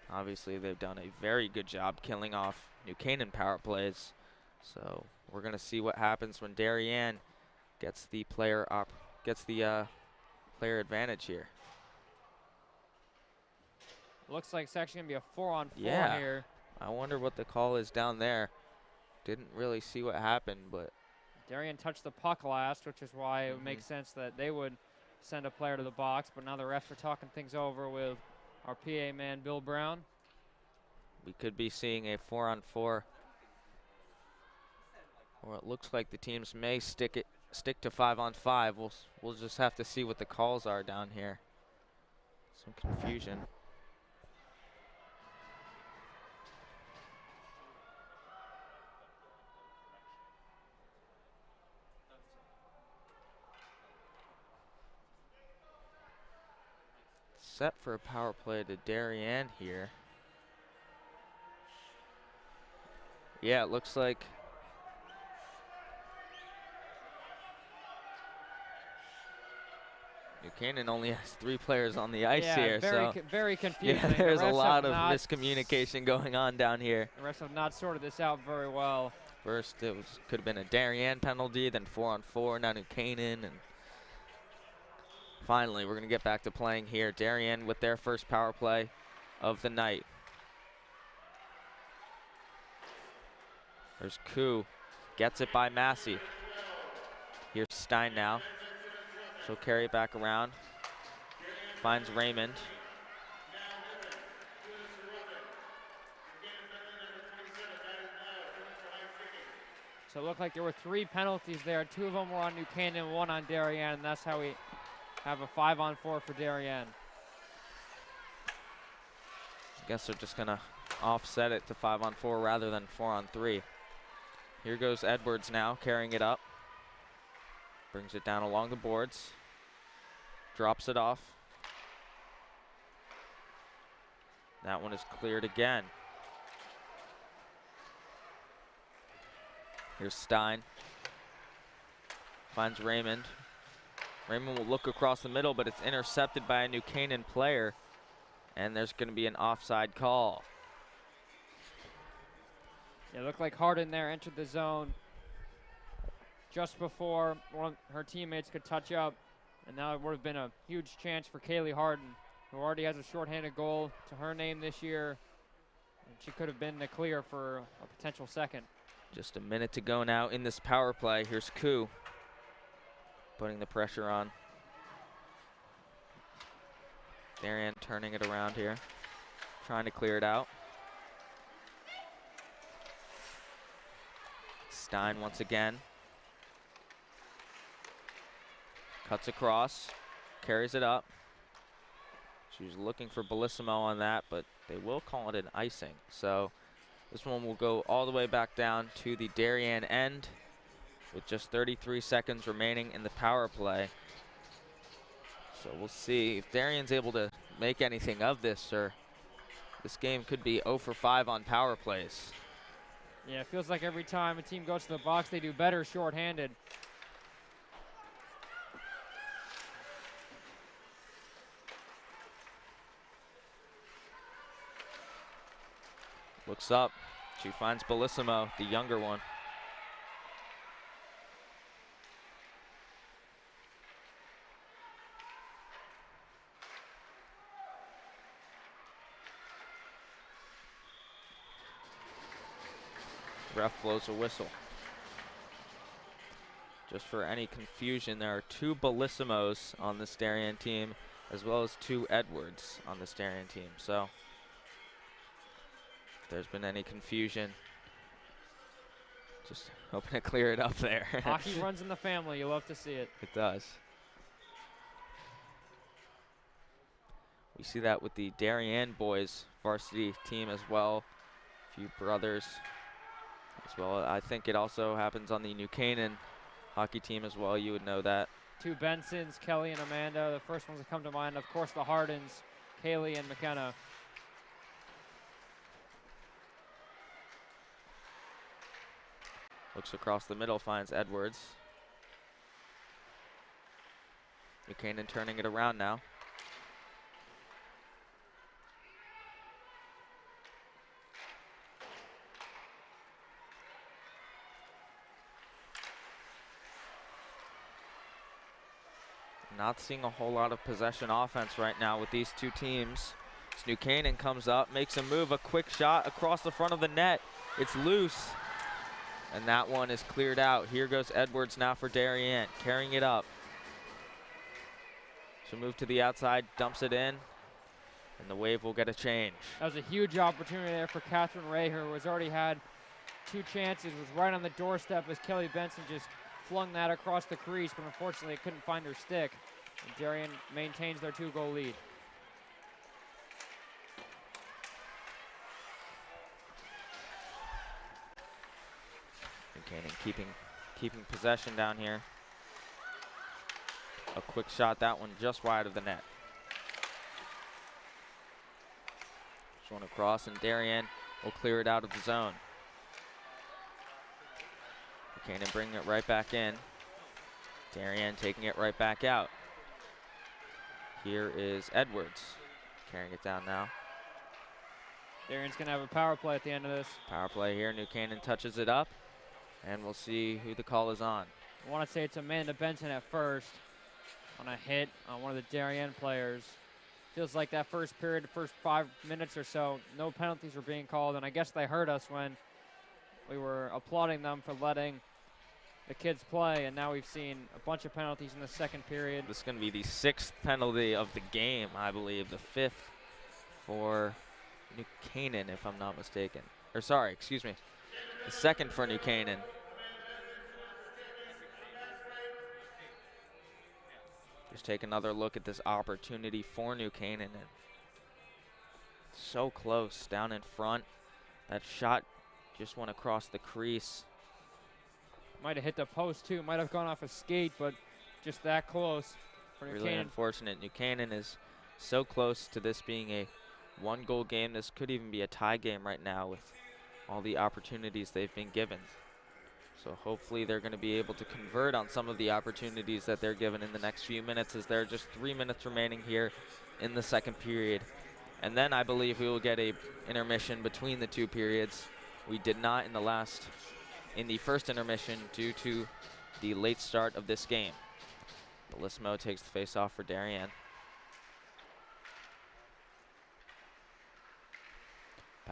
Obviously, they've done a very good job killing off New Canaan power plays. So we're going to see what happens when Darien gets the player advantage here. Looks like it's actually going to be a 4-on-4 here. I wonder what the call is down there. Didn't really see what happened, but Darien touched the puck last, which is why it would make sense that they would send a player to the box. But now the refs are talking things over with our PA man, Bill Brown. We could be seeing a 4-on-4. Or it looks like the teams may stick to 5-on-5. We'll just have to see what the calls are down here. Some confusion. Set for a power play to Darien here. Yeah, it looks like New Canaan only has 3 players on the ice here. Very confusing. Yeah, there's a lot of miscommunication going on down here. The refs have not sorted this out very well. First, could have been a Darien penalty, then 4-on-4, now New Canaan, and finally, we're going to get back to playing here. Darien with their first power play of the night. There's Koo. Gets it by Massey. Here's Stein now. She'll carry it back around. Finds Raymond. So it looked like there were 3 penalties there. 2 of them were on New Canaan, 1 on Darien, and that's how we have a 5-on-4 for Darien. I guess they're just going to offset it to 5-on-4 rather than 4-on-3. Here goes Edwards now, carrying it up. Brings it down along the boards. Drops it off. That one is cleared again. Here's Stein. Finds Raymond. Raymond will look across the middle, but it's intercepted by a New Canaan player. And there's going to be an offside call. It looked like Harden there entered the zone just before one of her teammates could touch up. And now it would have been a huge chance for Kaylee Harden who already has a shorthanded goal to her name this year. And she could have been the clear for a potential second. Just a minute to go now in this power play. Here's Koo putting the pressure on. Darien turning it around here, trying to clear it out. Stein once again. Cuts across, carries it up. She was looking for Bellissimo on that, but they will call it an icing. So this one will go all the way back down to the Darien end with just 33 seconds remaining in the power play. So we'll see if Darien's able to make anything of this, or this game could be 0 for 5 on power plays. Yeah, it feels like every time a team goes to the box, they do better shorthanded. Looks up. She finds Bellissimo, the younger one. Ref blows a whistle. Just for any confusion, there are 2 Bellissimos on this Darien team, as well as 2 Edwards on this Darien team. So if there's been any confusion, just hoping to clear it up there. Hockey runs in the family. You love to see it. It does. We see that with the Darien boys varsity team as well. A few brothers as well. I think it also happens on the New Canaan hockey team as well. You would know that. 2 Bensons, Kelly and Amanda. The first ones that come to mind, of course, the Hardens, Kaylee and McKenna. Looks across the middle, finds Edwards. New Canaan turning it around now. Not seeing a whole lot of possession offense right now with these 2 teams. As New Canaan comes up, makes a move, a quick shot across the front of the net. It's loose, and that one is cleared out. Here goes Edwards now for Darien, carrying it up. She'll move to the outside, dumps it in, and the Wave will get a change. That was a huge opportunity there for Catherine Ray, who has already had 2 chances, was right on the doorstep as Kelly Benson just flung that across the crease, but unfortunately it couldn't find her stick. And Darien maintains their 2-goal lead. Canaan keeping possession down here. A quick shot, that one just wide of the net. Just one across, and Darien will clear it out of the zone. Canaan bringing it right back in. Darien taking it right back out. Here is Edwards carrying it down now. Darien's going to have a power play at the end of this. Power play here. New Canaan touches it up, and we'll see who the call is on. I want to say it's Amanda Benson at first on a hit on one of the Darien players. Feels like that first period, the first 5 minutes or so, no penalties were being called, and I guess they heard us when we were applauding them for letting the kids play, and now we've seen a bunch of penalties in the second period. This is going to be the 6th penalty of the game, I believe. The 5th for New Canaan, if I'm not mistaken. Or sorry, excuse me. The 2nd for New Canaan. Just take another look at this opportunity for New Canaan. And so close down in front. That shot just went across the crease. Might have hit the post too, might have gone off a skate, but just that close for New Really Canaan. unfortunate. New Canaan is so close to this being a 1-goal game. This could even be a tie game right now with all the opportunities they've been given. So hopefully they're going to be able to convert on some of the opportunities that they're given in the next few minutes, as there are just 3 minutes remaining here in the second period. And then I believe we will get a intermission between the 2 periods. We did not in the first intermission due to the late start of this game. Bellissimo takes the face-off for Darien.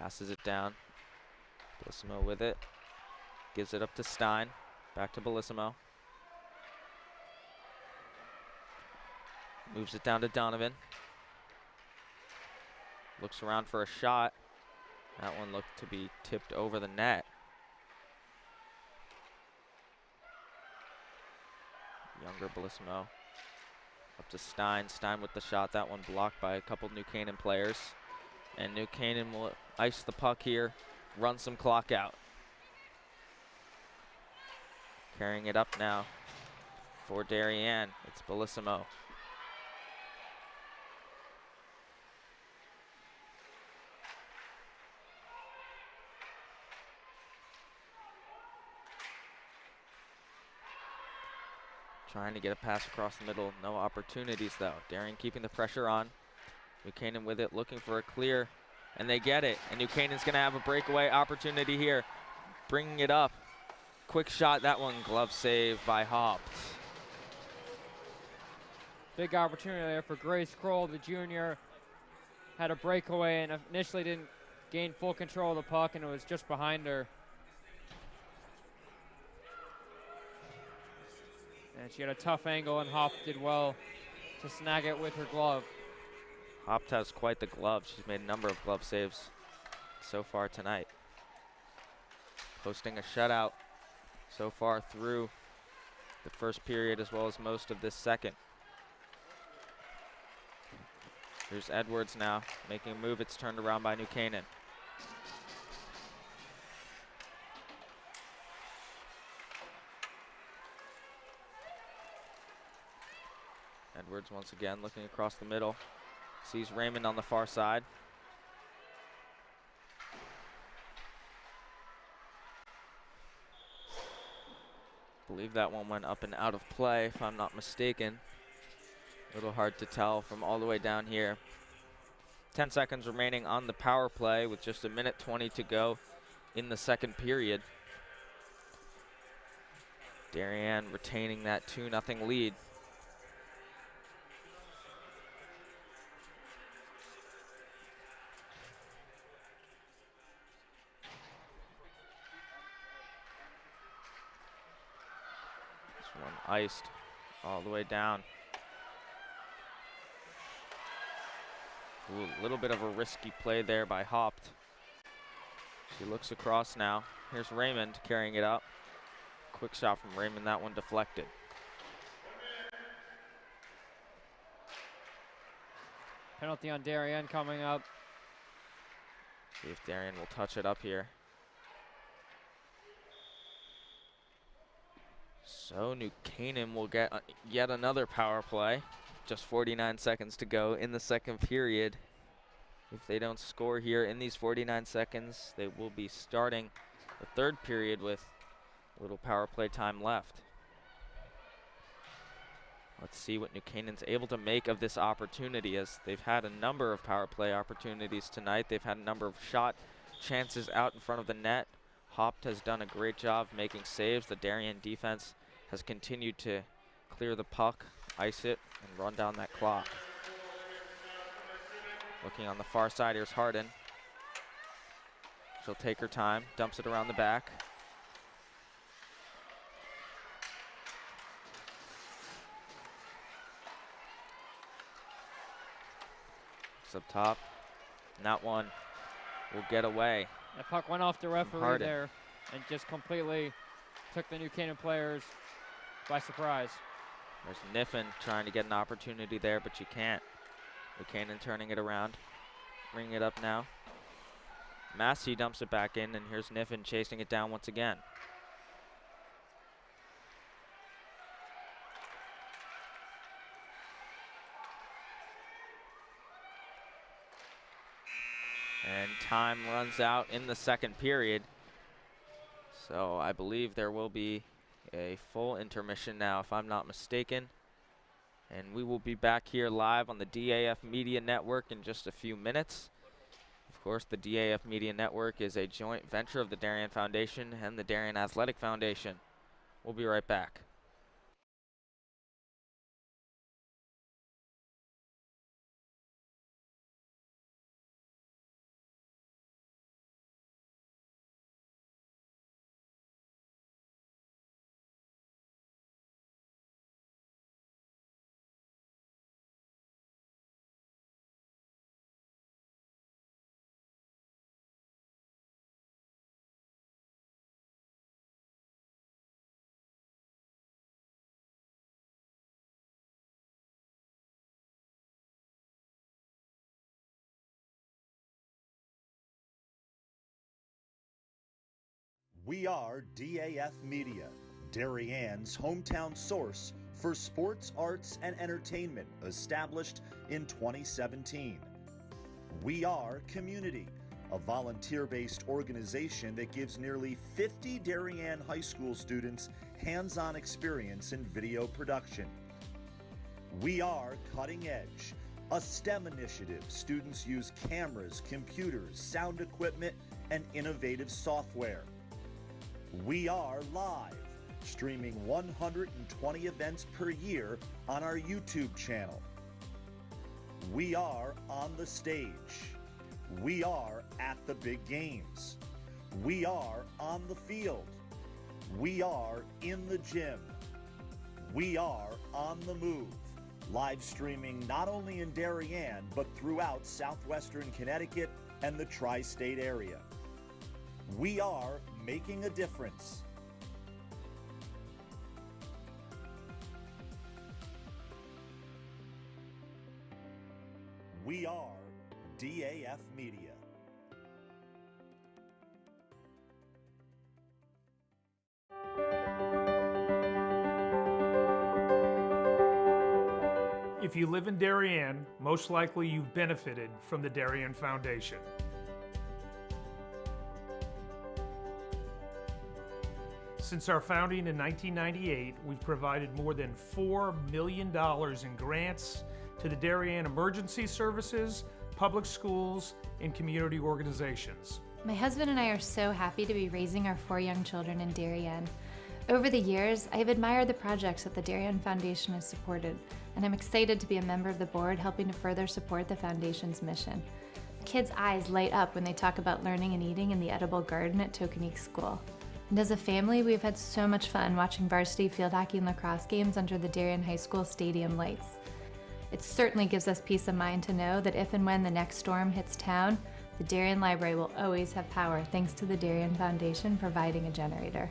Passes it down. Bellissimo with it. Gives it up to Stein. Back to Bellissimo. Moves it down to Donovan. Looks around for a shot. That one looked to be tipped over the net. Younger Bellissimo. Up to Stein. Stein with the shot. That one blocked by a couple New Canaan players. And New Canaan will ice the puck here. Run some clock out. Carrying it up now for Darien. It's Bellissimo. Trying to get a pass across the middle. No opportunities though. Darien keeping the pressure on. New Canaan with it, looking for a clear. And they get it. And New Canaan's going to have a breakaway opportunity here. Bringing it up. Quick shot. That one, glove save by Haupt. Big opportunity there for Grace Kroll, the junior. Had a breakaway and initially didn't gain full control of the puck, and it was just behind her. And she had a tough angle, and Haupt did well to snag it with her glove. Haupt has quite the glove. She's made a number of glove saves so far tonight. Posting a shutout so far through the first period as well as most of this second. Here's Edwards now making a move. It's turned around by New Canaan. Edwards once again looking across the middle. Sees Raymond on the far side. Believe that one went up and out of play, if I'm not mistaken. A little hard to tell from all the way down here. 10 seconds remaining on the power play with just 1:20 to go in the second period. Darien retaining that 2-0 lead. This one iced all the way down. Ooh, a little bit of a risky play there by Haupt. She looks across now. Here's Raymond carrying it up. Quick shot from Raymond, that one deflected. Penalty on Darien coming up. See if Darien will touch it up here. So New Canaan will get yet another power play. Just 49 seconds to go in the second period. If they don't score here in these 49 seconds, they will be starting the third period with a little power play time left. Let's see what New Canaan's able to make of this opportunity, as they've had a number of power play opportunities tonight. They've had a number of shot chances out in front of the net. Haupt has done a great job making saves. The Darien defense has continued to clear the puck, ice it, and run down that clock. Looking on the far side, here's Harden. She'll take her time, dumps it around the back. It's up top, and that one will get away. The puck went off the referee Harden there and just completely took the New Canaan players by surprise. There's Niffen trying to get an opportunity there, but she can't. New Canaan turning it around, bringing it up now. Massey dumps it back in, and here's Niffen chasing it down once again. And time runs out in the second period. So I believe there will be a full intermission now, if I'm not mistaken. And we will be back here live on the DAF Media Network in just a few minutes. Of course, the DAF Media Network is a joint venture of the Darien Foundation and the Darien Athletic Foundation. We'll be right back. We are DAF Media, Darien's hometown source for sports, arts, and entertainment, established in 2017. We are Community, a volunteer-based organization that gives nearly 50 Darien High School students hands-on experience in video production. We are Cutting Edge, a STEM initiative. Students use cameras, computers, sound equipment, and innovative software. We are Live, streaming 120 events per year on our YouTube channel. We are On the Stage. We are At the Big Games. We are On the Field. We are In the Gym. We are On the Move, live streaming not only in Darien, but throughout southwestern Connecticut and the tri-state area. We are Making a Difference. We are DAF Media. If you live in Darien, most likely you've benefited from the Darien Foundation. Since our founding in 1998, we've provided more than $4 million in grants to the Darien Emergency Services, public schools, and community organizations. My husband and I are so happy to be raising our 4 young children in Darien. Over the years, I have admired the projects that the Darien Foundation has supported, and I'm excited to be a member of the board helping to further support the Foundation's mission. Kids' eyes light up when they talk about learning and eating in the edible garden at Tokenique School. And as a family, we've had so much fun watching varsity field hockey and lacrosse games under the Darien High School stadium lights. It certainly gives us peace of mind to know that if and when the next storm hits town, the Darien Library will always have power thanks to the Darien Foundation providing a generator.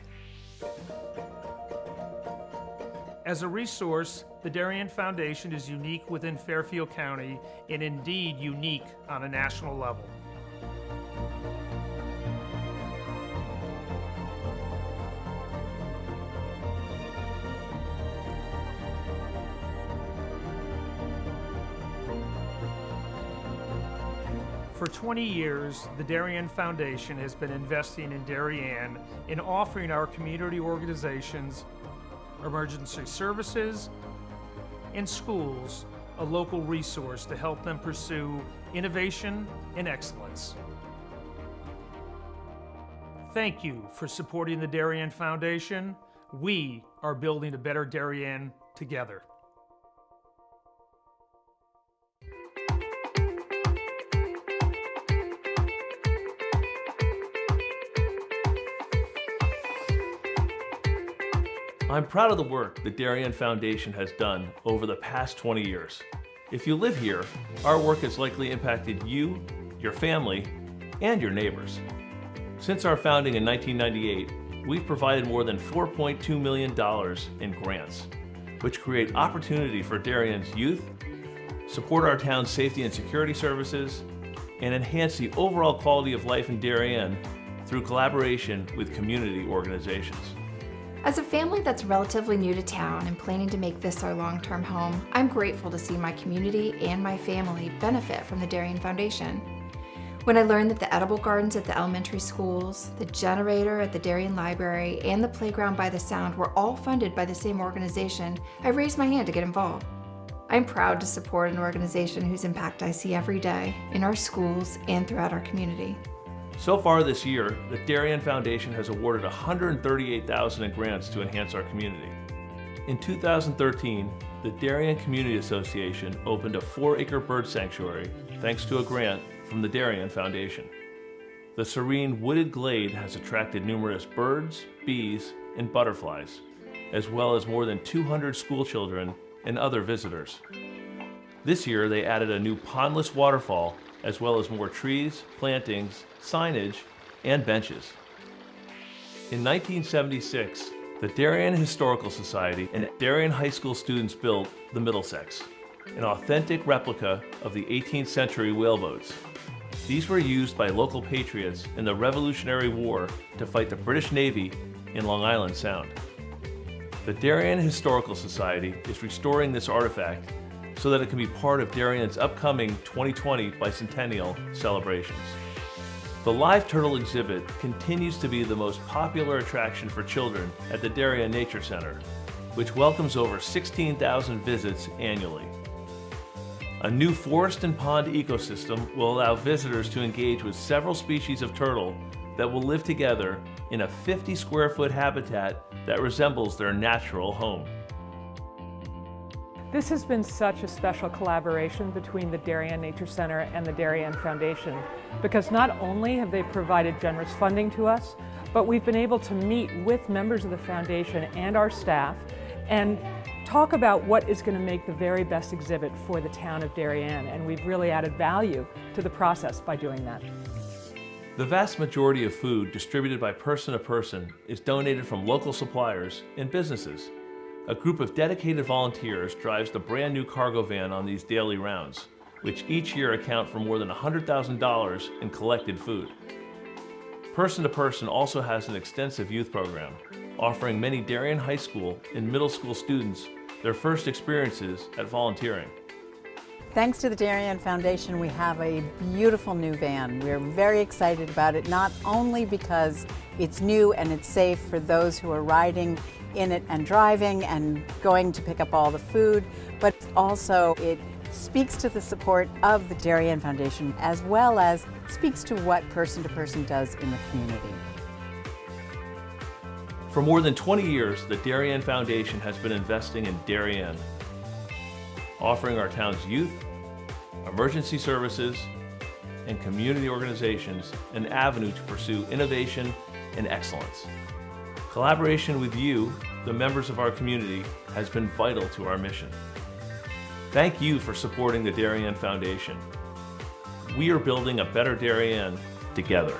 As a resource, the Darien Foundation is unique within Fairfield County and indeed unique on a national level. For 20 years, the Darien Foundation has been investing in Darien and offering our community organizations, emergency services, and schools a local resource to help them pursue innovation and excellence. Thank you for supporting the Darien Foundation. We are building a better Darien together. I'm proud of the work the Darien Foundation has done over the past 20 years. If you live here, our work has likely impacted you, your family, and your neighbors. Since our founding in 1998, we've provided more than $4.2 million in grants, which create opportunity for Darien's youth, support our town's safety and security services, and enhance the overall quality of life in Darien through collaboration with community organizations. As a family that's relatively new to town and planning to make this our long-term home, I'm grateful to see my community and my family benefit from the Darien Foundation. When I learned that the edible gardens at the elementary schools, the generator at the Darien Library, and the playground by the Sound were all funded by the same organization, I raised my hand to get involved. I'm proud to support an organization whose impact I see every day in our schools and throughout our community. So far this year, the Darien Foundation has awarded $138,000 in grants to enhance our community. In 2013, the Darien Community Association opened a 4-acre bird sanctuary thanks to a grant from the Darien Foundation. The serene wooded glade has attracted numerous birds, bees, and butterflies, as well as more than 200 school children and other visitors. This year, they added a new pondless waterfall, as well as more trees, plantings, signage, and benches. In 1976, the Darien Historical Society and Darien High School students built the Middlesex, an authentic replica of the 18th century whaleboats. These were used by local patriots in the Revolutionary War to fight the British Navy in Long Island Sound. The Darien Historical Society is restoring this artifact so that it can be part of Darien's upcoming 2020 bicentennial celebrations. The live turtle exhibit continues to be the most popular attraction for children at the Darien Nature Center, which welcomes over 16,000 visits annually. A new forest and pond ecosystem will allow visitors to engage with several species of turtle that will live together in a 50 square foot habitat that resembles their natural home. This has been such a special collaboration between the Darien Nature Center and the Darien Foundation, because not only have they provided generous funding to us, but we've been able to meet with members of the foundation and our staff and talk about what is going to make the very best exhibit for the town of Darien, and we've really added value to the process by doing that. The vast majority of food distributed by Person to Person is donated from local suppliers and businesses. A group of dedicated volunteers drives the brand new cargo van on these daily rounds, which each year account for more than $100,000 in collected food. Person to Person also has an extensive youth program, offering many Darien High School and middle school students their first experiences at volunteering. Thanks to the Darien Foundation, we have a beautiful new van. We're very excited about it, not only because it's new and it's safe for those who are riding in it and driving and going to pick up all the food, but also it speaks to the support of the Darien Foundation, as well as speaks to what Person to Person does in the community. For more than 20 years, the Darien Foundation has been investing in Darien, offering our town's youth, emergency services, and community organizations an avenue to pursue innovation and excellence. Collaboration with you, the members of our community, has been vital to our mission. Thank you for supporting the Darien Foundation. We are building a better Darien together.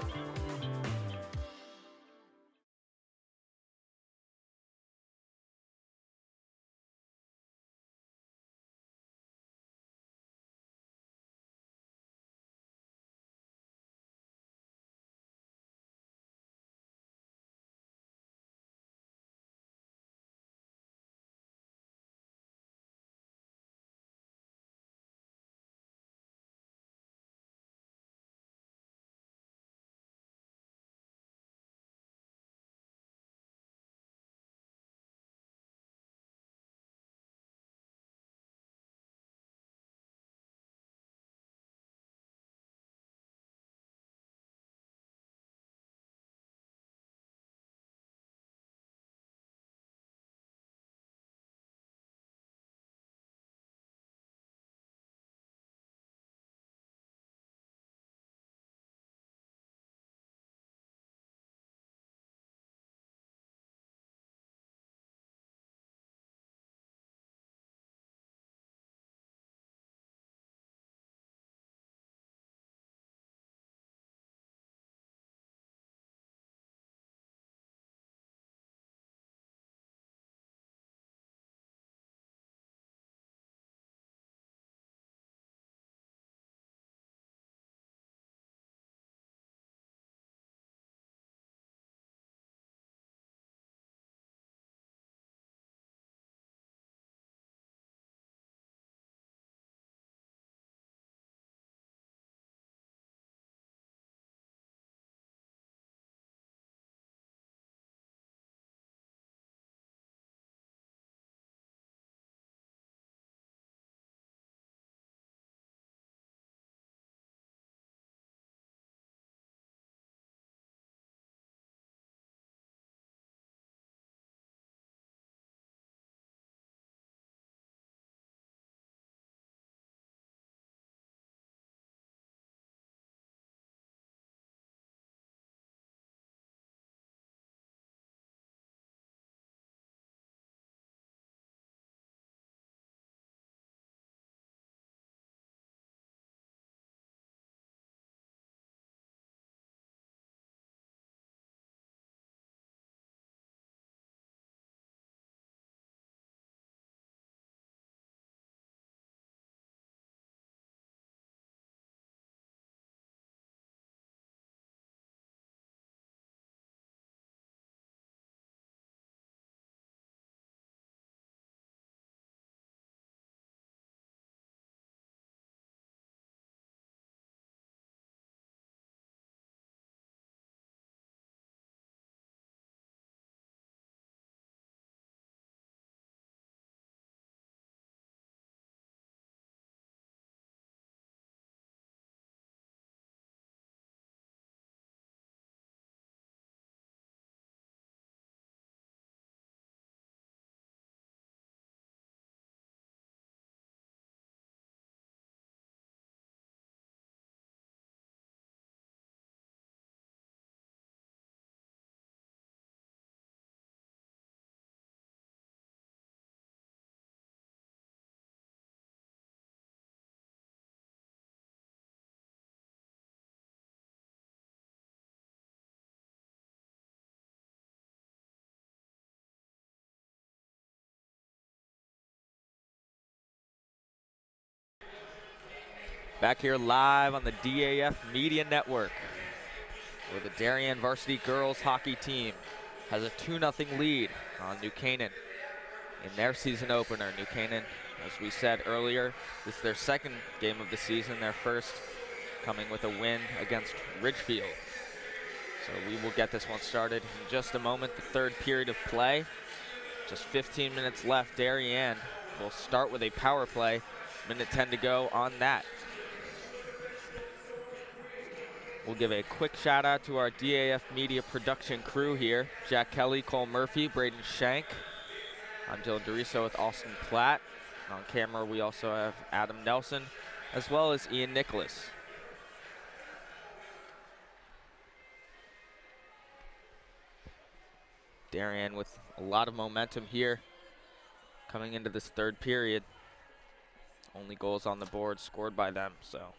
Back here live on the DAF Media Network, where the Darien varsity girls hockey team has a 2-0 lead on New Canaan in their season opener. New Canaan, as we said earlier, this is their second game of the season, their first coming with a win against Ridgefield. So we will get this one started in just a moment, the third period of play. Just 15 minutes left. Darien will start with a power play. Minute 10 to go on that. We'll give a quick shout out to our DAF Media production crew here. Jack Kelly, Cole Murphy, Braden Shank. I'm Dylan DeRiso with Austin Platt. On camera we also have Adam Nelson, as well as Ian Nicholas. Darien with a lot of momentum here coming into this third period. Only goals on the board scored by them, so.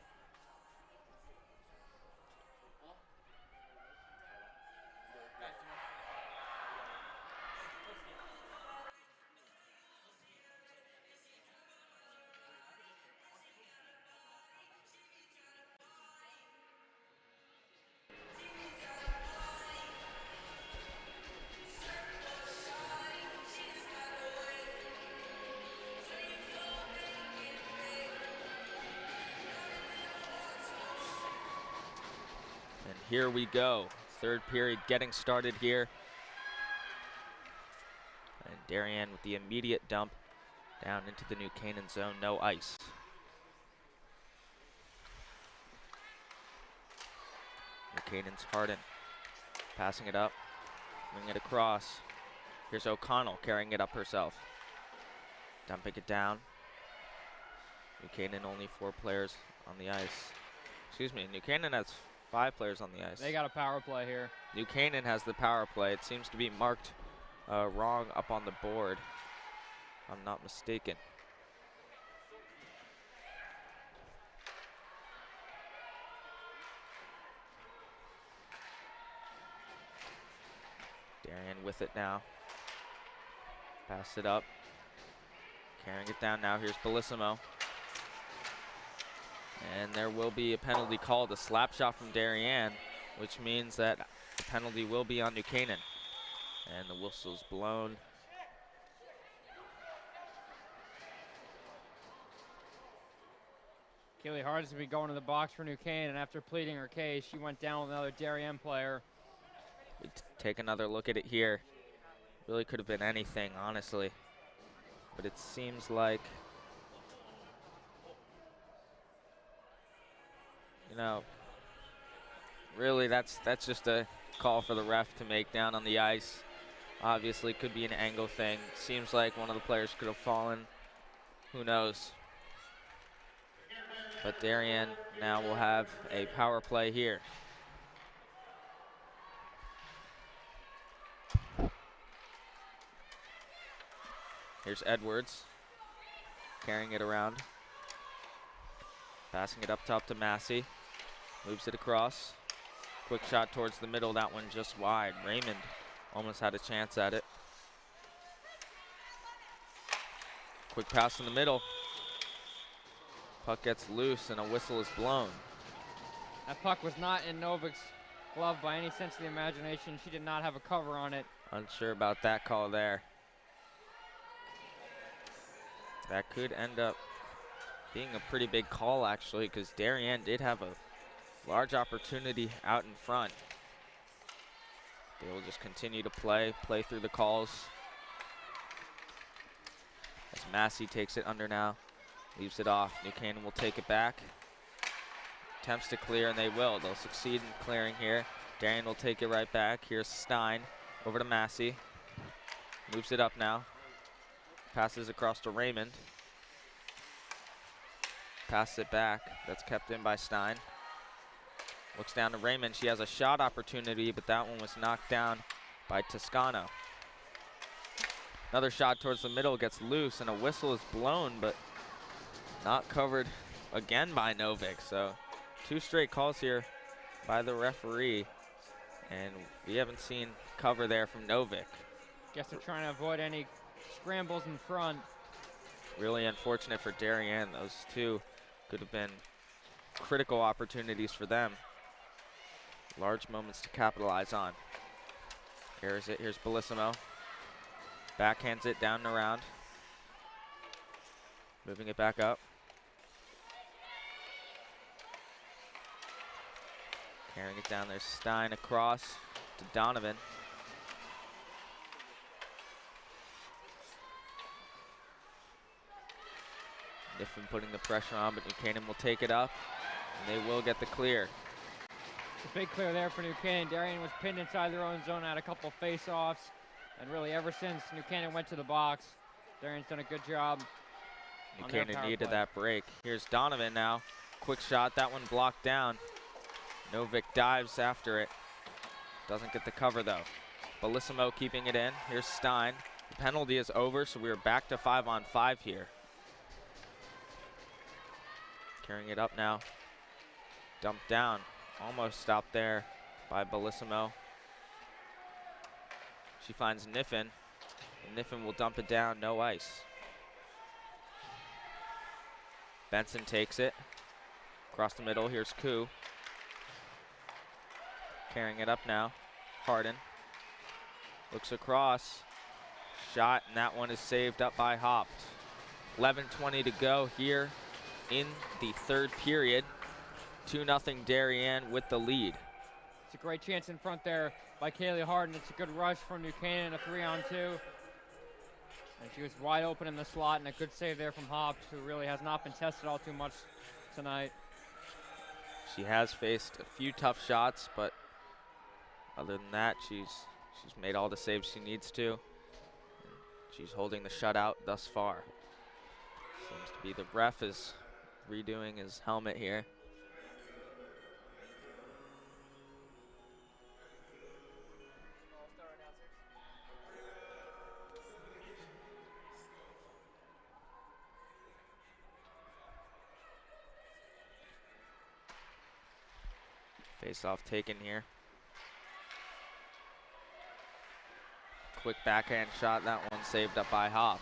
Here we go, third period getting started here. And Darien with the immediate dump down into the New Canaan zone, no ice. New Canaan's Harden passing it up, bringing it across. Here's O'Connell carrying it up herself. Dumping it down. New Canaan only 4 players on the ice. Excuse me, New Canaan has 5 players on the ice. They got a power play here. New Canaan has the power play. It seems to be marked wrong up on the board, if I'm not mistaken. Darien with it now. Pass it up. Carrying it down now. Here's Bellissimo. And there will be a penalty called, a slap shot from Darien, which means that the penalty will be on New Canaan. And the whistle's blown. Kaylee Hardis will be going to the box for New Canaan, and after pleading her case, she went down with another Darien player. We take another look at it here. Really could have been anything, honestly. But it seems like, you know, really that's just a call for the ref to make down on the ice. Obviously could be an angle thing. Seems like one of the players could have fallen. Who knows? But Darien now will have a power play here. Here's Edwards carrying it around. Passing it up top to Massey. Moves it across. Quick shot towards the middle. That one just wide. Raymond almost had a chance at it. Quick pass in the middle. Puck gets loose and a whistle is blown. That puck was not in Novik's glove by any sense of the imagination. She did not have a cover on it. Unsure about that call there. That could end up being a pretty big call, actually, because Darien did have a large opportunity out in front. They will just continue to play through the calls. As Massey takes it under now, leaves it off. New Canaan will take it back. Attempts to clear, and they will. They'll succeed in clearing here. Darien will take it right back. Here's Stein over to Massey. Moves it up now. Passes across to Raymond. Passes it back. That's kept in by Stein. Looks down to Raymond. She has a shot opportunity, but that one was knocked down by Toscano. Another shot towards the middle gets loose, and a whistle is blown, but not covered again by Novik. So 2 straight calls here by the referee, and we haven't seen cover there from Novik. Guess they're trying to avoid any scrambles in front. Really unfortunate for Darien. Those 2 could have been critical opportunities for them. Large moments to capitalize on. Here's it. Here's Bellissimo. Backhands it down and around. Moving it back up. Carrying it down. There's Stein across to Donovan. Niffen putting the pressure on, but New Canaan will take it up, and they will get the clear. A big clear there for New Canaan. Darien was pinned inside their own zone, had a couple of face-offs, and really ever since New Canaan went to the box, Darien's done a good job. New Canaan needed that break. Here's Donovan now. Quick shot, that one blocked down. Novik dives after it. Doesn't get the cover though. Bellissimo keeping it in. Here's Stein. The penalty is over, so we are back to 5-on-5 here. Carrying it up now. Dumped down. Almost stopped there by Bellissimo. She finds Niffen. And Niffen will dump it down, no ice. Benson takes it. Across the middle, here's Koo. Carrying it up now. Harden. Looks across. Shot, and that one is saved up by Hopt. 11:20 to go here in the third period. 2-0 Darien with the lead. It's a great chance in front there by Kaylee Harden. It's a good rush from New Canaan, a 3-on-2. And she was wide open in the slot, and a good save there from Hopt, who really has not been tested all too much tonight. She has faced a few tough shots, but other than that, she's made all the saves she needs to. She's holding the shutout thus far. Seems to be the ref is redoing his helmet here. Face-off taken here. Quick backhand shot, that one saved up by Hopt.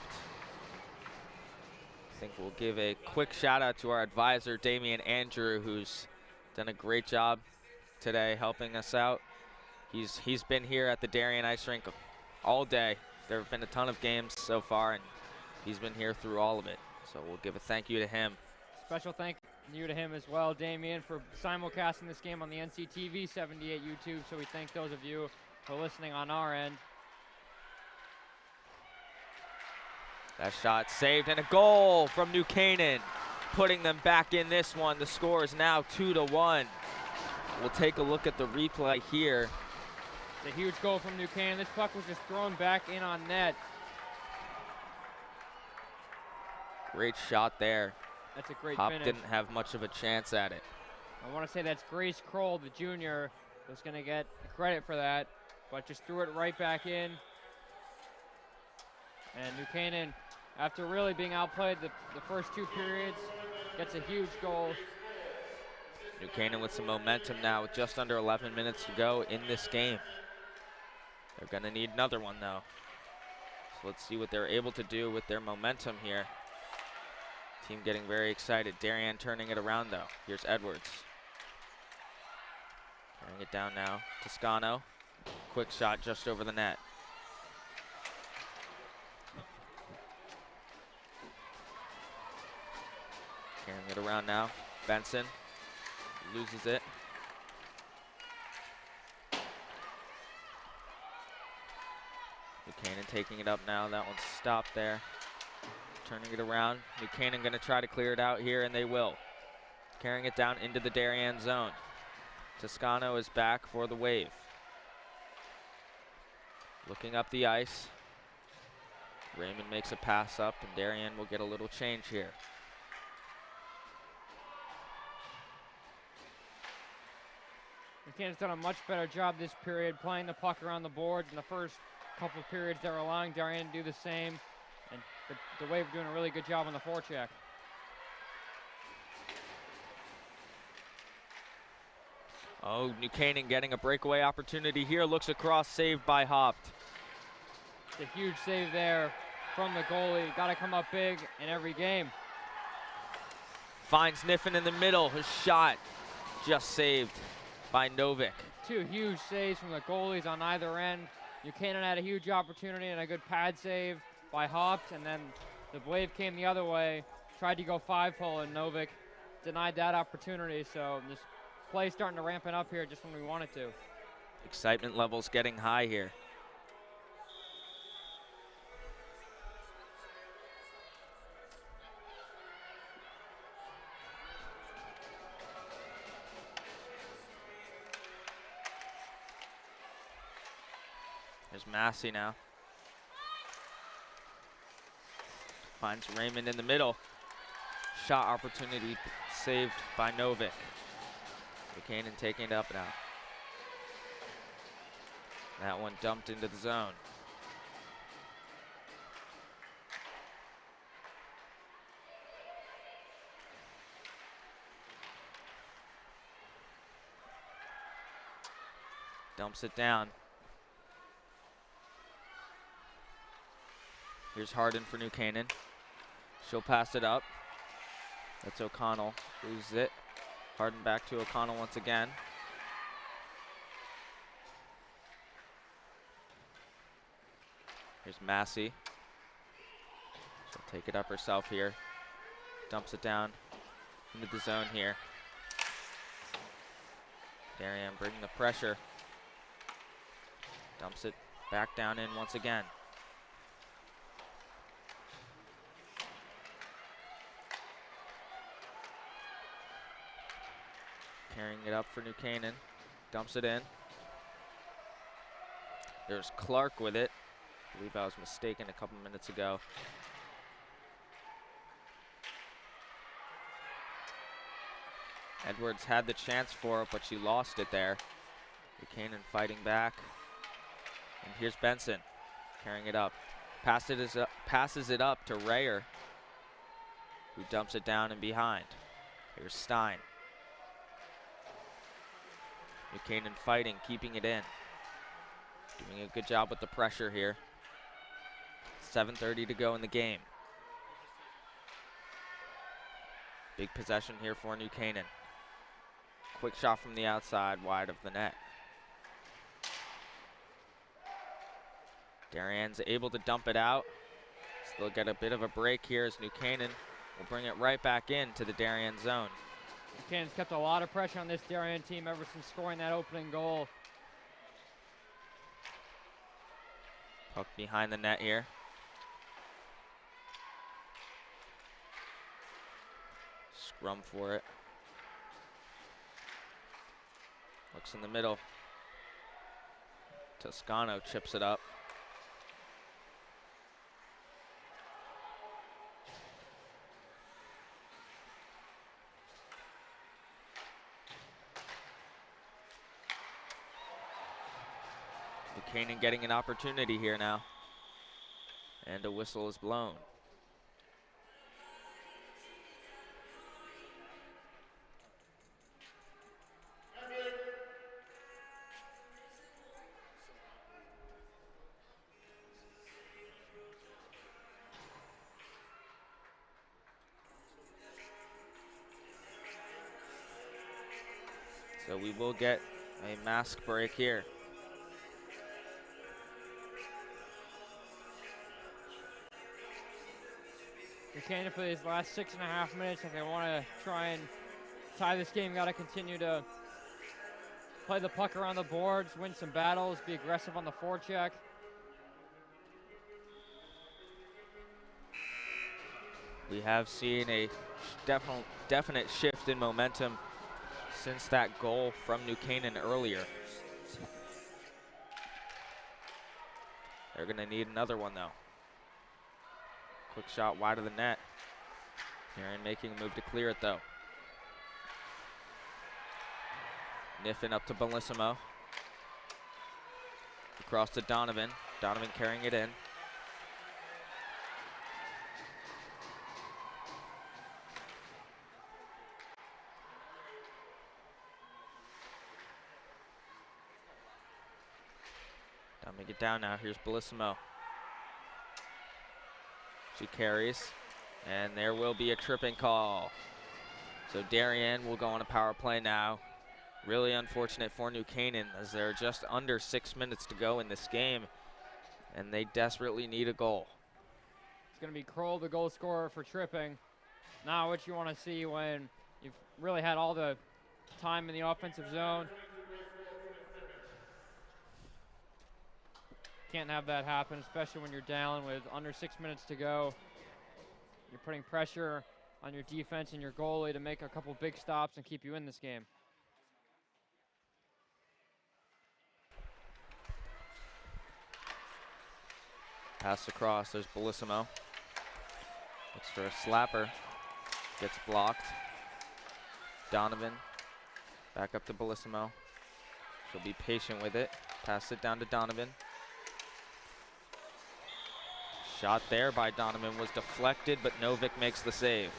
I think we'll give a quick shout out to our advisor, Damian Andrew, who's done a great job today helping us out. He's been here at the Darien Ice Rink all day. There have been a ton of games so far, and he's been here through all of it. So we'll give a thank you to him. Special thank you to him as well, Damian, for simulcasting this game on the NCTV 78 YouTube. So we thank those of you for listening on our end. That shot saved, and a goal from New Canaan, putting them back in this one. The score is now 2-1. We'll take a look at the replay here. It's a huge goal from New Canaan. This puck was just thrown back in on net. Great shot there. That's a great finish. Hopt didn't have much of a chance at it. I want to say that's Grace Kroll, the junior, that's going to get credit for that, but just threw it right back in. And New Canaan, after really being outplayed the first two periods, gets a huge goal. New Canaan with some momentum now with just under 11 minutes to go in this game. They're going to need another one though. So let's see what they're able to do with their momentum here. Team getting very excited. Darien turning it around though. Here's Edwards. Carrying it down now. Toscano. Quick shot just over the net. Carrying it around now. Benson loses it. New Canaan taking it up now. That one's stopped there. Turning it around. New Canaan going to try to clear it out here, and they will. Carrying it down into the Darien zone. Toscano is back for the Wave. Looking up the ice. Raymond makes a pass up, and Darien will get a little change here. New Canaan's done a much better job this period playing the puck around the boards. In the first couple of periods, they're allowing Darien to do the same. And the Wave are doing a really good job on the forecheck. Oh, New Canaan getting a breakaway opportunity here. Looks across, saved by Hopt. It's a huge save there from the goalie. Got to come up big in every game. Finds Niffen in the middle. His shot just saved by Novick. Two huge saves from the goalies on either end. Buchanan had a huge opportunity and a good pad save by Hopt, and then the Wave came the other way, tried to go 5-hole, and Novick denied that opportunity. So this play starting to ramp it up here just when we want it to. Excitement levels getting high here. There's Massey now. Finds Raymond in the middle. Shot opportunity saved by Novick. Buchanan taking it up now. That one dumped into the zone. Dumps it down. Here's Harden for New Canaan. She'll pass it up. That's O'Connell. Loses it. Harden back to O'Connell once again. Here's Massey. She'll take it up herself here. Dumps it down into the zone here. Darien bringing the pressure. Dumps it back down in once again. Carrying it up for New Canaan. Dumps it in. There's Clark with it. I believe I was mistaken a couple minutes ago. Edwards had the chance for it, but she lost it there. Buchanan fighting back. And here's Benson carrying it up. Passes it up to Rayer, who dumps it down and behind. Here's Stein. Buchanan fighting, keeping it in. Doing a good job with the pressure here. 7:30 to go in the game. Big possession here for New Canaan. Quick shot from the outside, wide of the net. Darien's able to dump it out. Still get a bit of a break here as New Canaan will bring it right back into the Darien zone. Buchanan's kept a lot of pressure on this Darien team ever since scoring that opening goal. Puck behind the net here. Scrum for it. Looks in the middle. Toscano chips it up. Buchanan getting an opportunity here now. And a whistle is blown. So we will get a mask break here. Buchanan for these last 6.5 minutes, if they want to try and tie this game, got to continue to play the puck around the boards, win some battles, be aggressive on the forecheck. We have seen a definite shift in momentum since that goal from New Canaan earlier. They're going to need another one, though. Quick shot wide of the net. Darien making a move to clear it, though. Niffen up to Bellissimo. Across to Donovan. Donovan carrying it in. Dumping it down now. Here's Bellissimo. She carries, and there will be a tripping call. So Darien will go on a power play now. Really unfortunate for New Canaan as there are just under 6 minutes to go in this game, and they desperately need a goal. It's going to be Kroll, the goal scorer, for tripping. Now what you want to see when you've really had all the time in the offensive zone. Can't have that happen, especially when you're down with under 6 minutes to go. You're putting pressure on your defense and your goalie to make a couple big stops and keep you in this game. Pass across, there's Bellissimo. Looks for a slapper, gets blocked. Donovan, back up to Bellissimo. She'll be patient with it. Pass it down to Donovan. Shot there by Donovan was deflected, but Novick makes the save.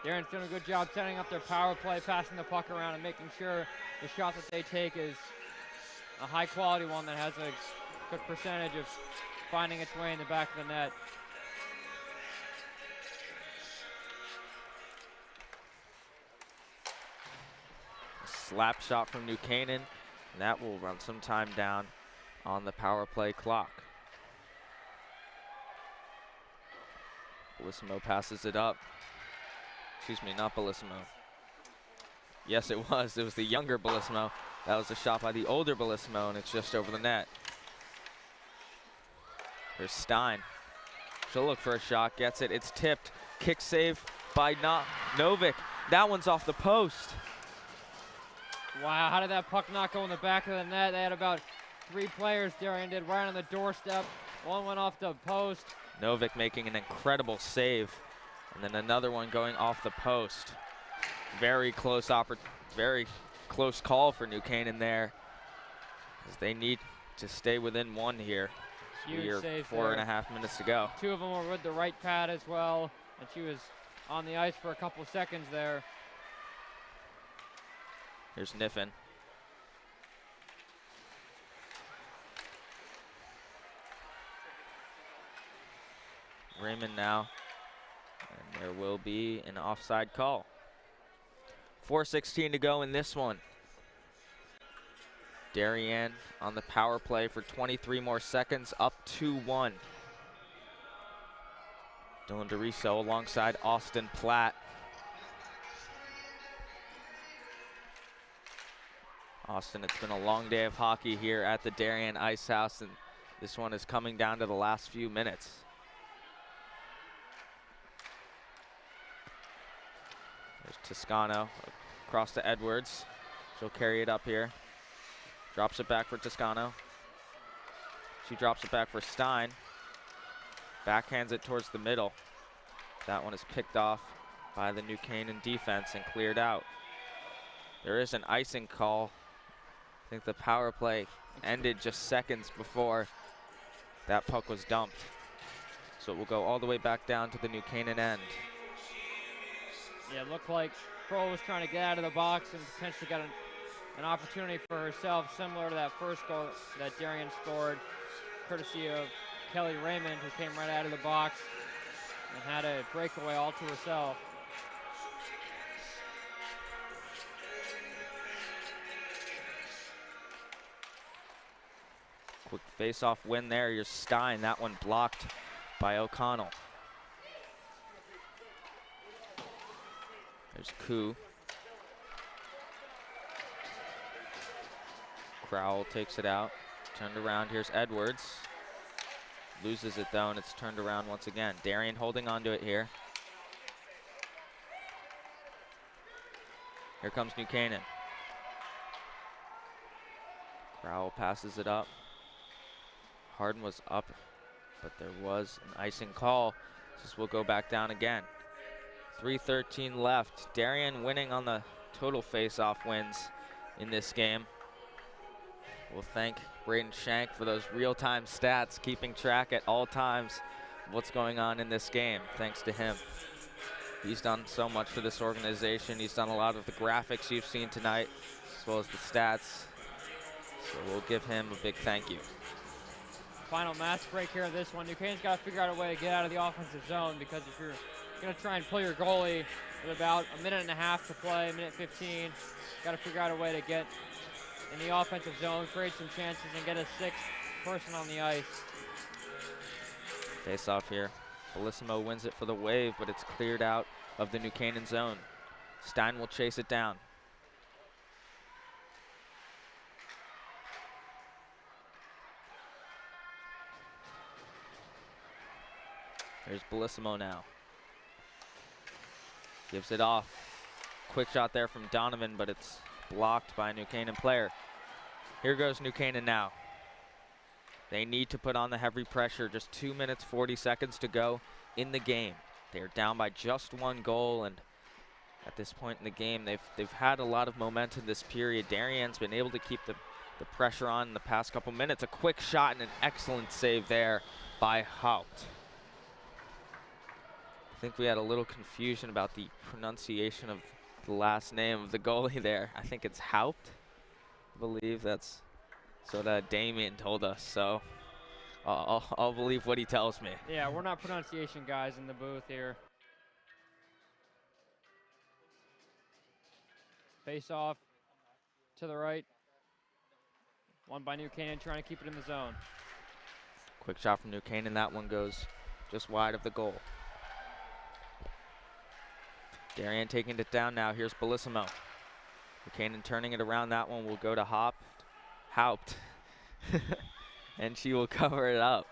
Darien's doing a good job setting up their power play, passing the puck around and making sure the shot that they take is a high quality one that has a good percentage of finding its way in the back of the net. A slap shot from New Canaan, and that will run some time down on the power play clock. Bellissimo passes it up. Excuse me, not Bellissimo. Yes, it was the younger Bellissimo. That was a shot by the older Bellissimo, and it's just over the net. Here's Stein. She'll look for a shot, gets it, it's tipped. Kick save by Novick. That one's off the post. Wow, how did that puck not go in the back of the net? They had about 3 players Darien did right on the doorstep. One went off the post. Novick making an incredible save, and then another one going off the post. Very close call for New Canaan there, as they need to stay within 1 here. Huge save. 4.5 minutes to go. 2 of them were with the right pad as well, and she was on the ice for a couple seconds there. Here's Niffen. Raymond now, and there will be an offside call. 4:16 to go in this one. Darien on the power play for 23 more seconds, up 2-1. Dylan DeRiso alongside Austin Platt. Austin, it's been a long day of hockey here at the Darien Ice House, and this one is coming down to the last few minutes. There's Toscano across to Edwards. She'll carry it up here. Drops it back for Toscano. She drops it back for Stein. Backhands it towards the middle. That one is picked off by the New Canaan defense and cleared out. There is an icing call. I think the power play ended just seconds before that puck was dumped. So it will go all the way back down to the New Canaan end. Yeah, it looked like Kroll was trying to get out of the box and potentially got an opportunity for herself, similar to that first goal that Darien scored, courtesy of Kelly Raymond, who came right out of the box and had a breakaway all to herself. Quick face-off win there. Here's Stein. That one blocked by O'Connell. There's Koo. Crowell takes it out. Turned around. Here's Edwards. Loses it though, and it's turned around once again. Darien holding on to it here. Here comes New Canaan. Crowell passes it up. Harden was up, but there was an icing call. This will go back down again. 3:13 left. Darien winning on the total face-off wins in this game. We'll thank Braden Shank for those real-time stats, keeping track at all times of what's going on in this game. Thanks to him. He's done so much for this organization. He's done a lot of the graphics you've seen tonight, as well as the stats. So we'll give him a big thank you. Final mass break here of this one. New Canaan's got to figure out a way to get out of the offensive zone, because if you're going to try and pull your goalie with about a minute and a half to play, minute 15, got to figure out a way to get in the offensive zone, create some chances, and get a sixth person on the ice. Face off here. Bellissimo wins it for the Wave, but it's cleared out of the New Canaan zone. Stein will chase it down. Here's Bellissimo now. Gives it off. Quick shot there from Donovan, but it's blocked by a New Canaan player. Here goes New Canaan now. They need to put on the heavy pressure. Just 2 minutes, 40 seconds to go in the game. They're down by just 1 goal, and at this point in the game, they've had a lot of momentum this period. Darien's been able to keep the pressure on in the past couple minutes. A quick shot and an excellent save there by Haupt. I think we had a little confusion about the pronunciation of the last name of the goalie there. I think it's Haupt. I believe that's what Damian told us, so I'll believe what he tells me. Yeah, we're not pronunciation guys in the booth here. Face off to the right. One by New Canaan, trying to keep it in the zone. Quick shot from New Canaan. That one goes just wide of the goal. Darien taking it down now. Here's Bellissimo. New Canaan turning it around. That one will go to Haupt. And she will cover it up.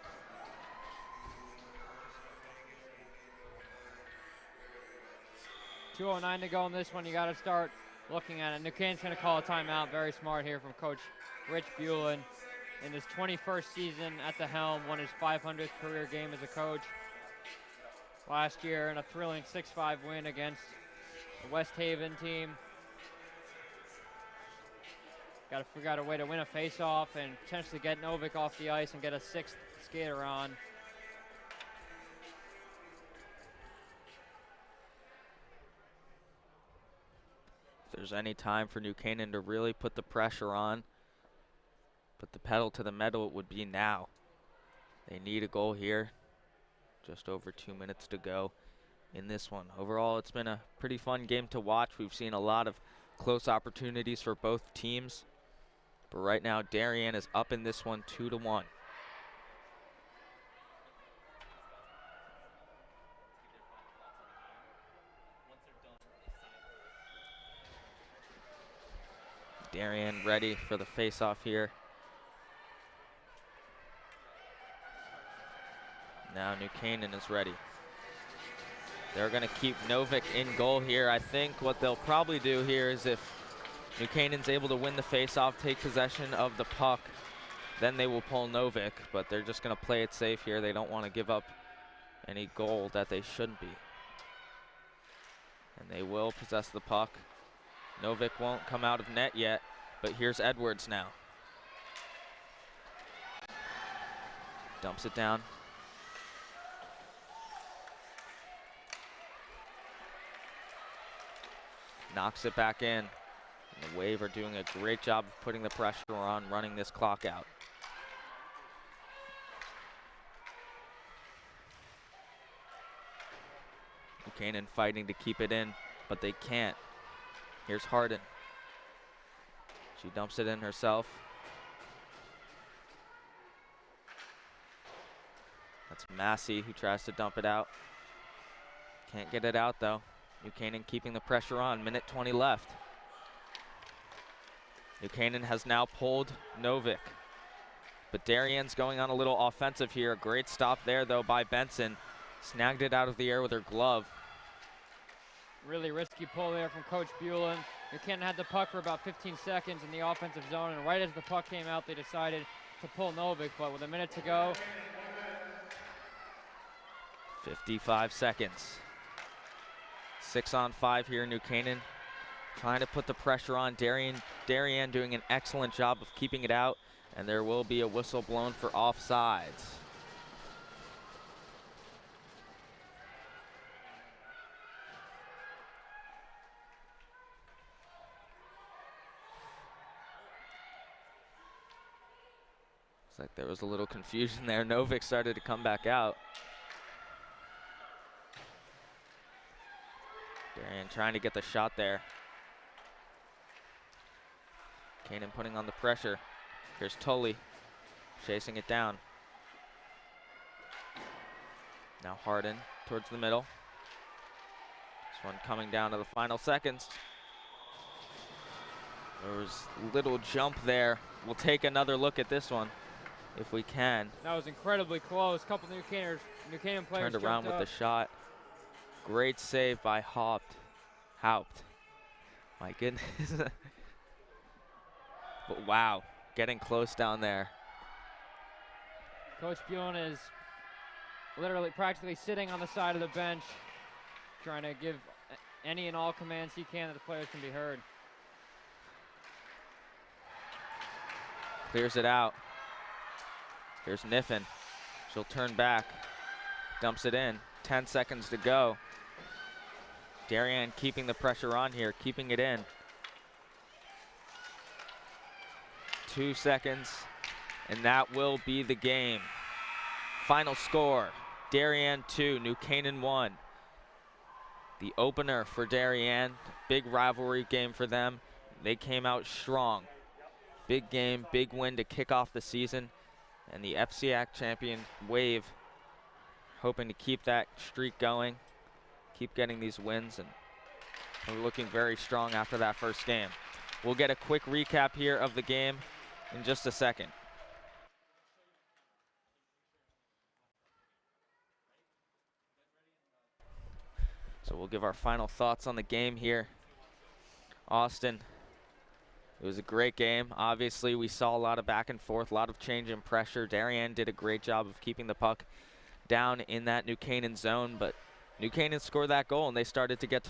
.209 to go in this one. You got to start looking at it. New Canaan's going to call a timeout. Very smart here from Coach Rich Bulin. In his 21st season at the helm, won his 500th career game as a coach last year in a thrilling 6-5 win against the West Haven team. Got to figure out a way to win a face-off and potentially get Novick off the ice and get a 6th skater on. If there's any time for New Canaan to really put the pressure on, put the pedal to the metal, it would be now. They need a goal here. Just over 2 minutes to go in this one. Overall, it's been a pretty fun game to watch. We've seen a lot of close opportunities for both teams. But right now, Darien is up in this one 2-1. Darien ready for the face-off here. Now New Canaan is ready. They're going to keep Novick in goal here. I think what they'll probably do here is if New Canaan's able to win the face-off, take possession of the puck, then they will pull Novick, but they're just going to play it safe here. They don't want to give up any goal that they shouldn't be. And they will possess the puck. Novick won't come out of net yet, but here's Edwards now. Dumps it down. Knocks it back in. And the Wave are doing a great job of putting the pressure on, running this clock out. Canaan fighting to keep it in, but they can't. Here's Harden. She dumps it in herself. That's Massey who tries to dump it out. Can't get it out though. New Canaan keeping the pressure on. Minute 20 left. New Canaan has now pulled Novick. But Darien's going on a little offensive here. A great stop there though by Benson. Snagged it out of the air with her glove. Really risky pull there from Coach Bulin. New Canaan had the puck for about 15 seconds in the offensive zone, and right as the puck came out, they decided to pull Novick, but with a minute to go. 55 seconds. 6-on-5 here in New Canaan. Trying to put the pressure on. Darien doing an excellent job of keeping it out, and there will be a whistle blown for offsides. Looks like there was a little confusion there. Novick started to come back out. Darien trying to get the shot there. Canaan putting on the pressure. Here's Tully chasing it down. Now Harden towards the middle. This one coming down to the final seconds. There was a little jump there. We'll take another look at this one if we can. That was incredibly close. A couple New Canaan players turned around with the shot. Great save by Haupt. My goodness. But wow, getting close down there. Coach Buellen is literally practically sitting on the side of the bench, trying to give any and all commands he can that the players can be heard. Clears it out. Here's Niffen. She'll turn back. Dumps it in. 10 seconds to go. Darien keeping the pressure on here, keeping it in. 2 seconds, and that will be the game. Final score, Darien 2, New Canaan 1. The opener for Darien, big rivalry game for them. They came out strong. Big game, big win to kick off the season. And the FCIAC champion Wave hoping to keep that streak going, keep getting these wins, and we're looking very strong after that first game. We'll get a quick recap here of the game in just a second. So we'll give our final thoughts on the game here. Austin, it was a great game. Obviously, we saw a lot of back and forth, a lot of change in pressure. Darien did a great job of keeping the puck down in that New Canaan zone, but New Canaan scored that goal and they started to get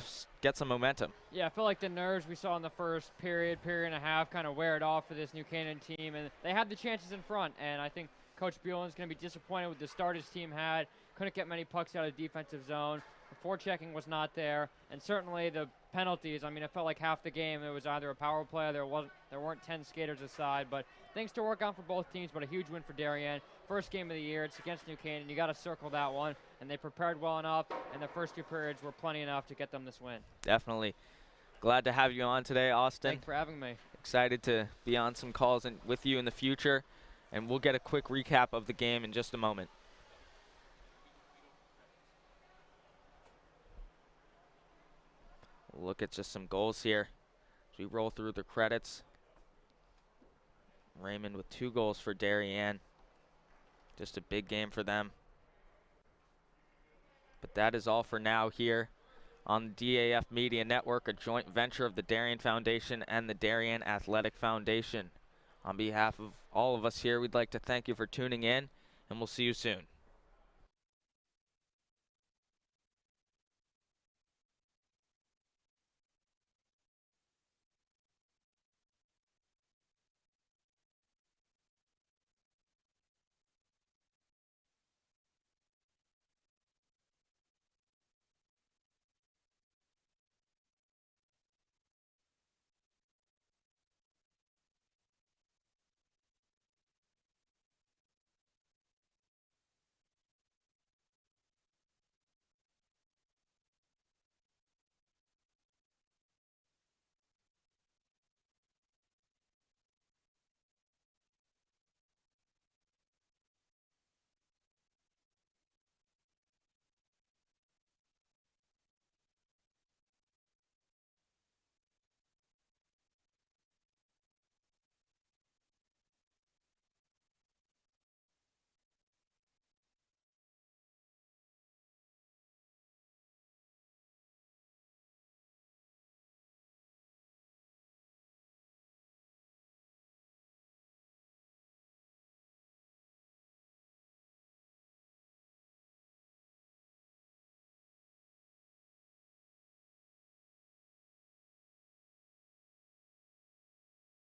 some momentum. Yeah, I feel like the nerves we saw in the first period and a half kind of wear it off for this New Canaan team, and they had the chances in front, and I think Coach Buellen's going to be disappointed with the start his team had. Couldn't get many pucks out of the defensive zone. The forechecking was not there, and certainly the penalties. I mean, it felt like half the game it was either a power play, there weren't 10 skaters aside, but things to work on for both teams, but a huge win for Darien. First game of the year, it's against New Canaan. You got to circle that one, and they prepared well enough, and the first 2 periods were plenty enough to get them this win. Definitely. Glad to have you on today, Austin. Thanks for having me. Excited to be on some calls with you in the future, and we'll get a quick recap of the game in just a moment. We'll look at just some goals here as we roll through the credits. Raymond with 2 goals for Darien. Just a big game for them. But that is all for now here on the DAF Media Network, a joint venture of the Darien Foundation and the Darien Athletic Foundation. On behalf of all of us here, we'd like to thank you for tuning in, and we'll see you soon.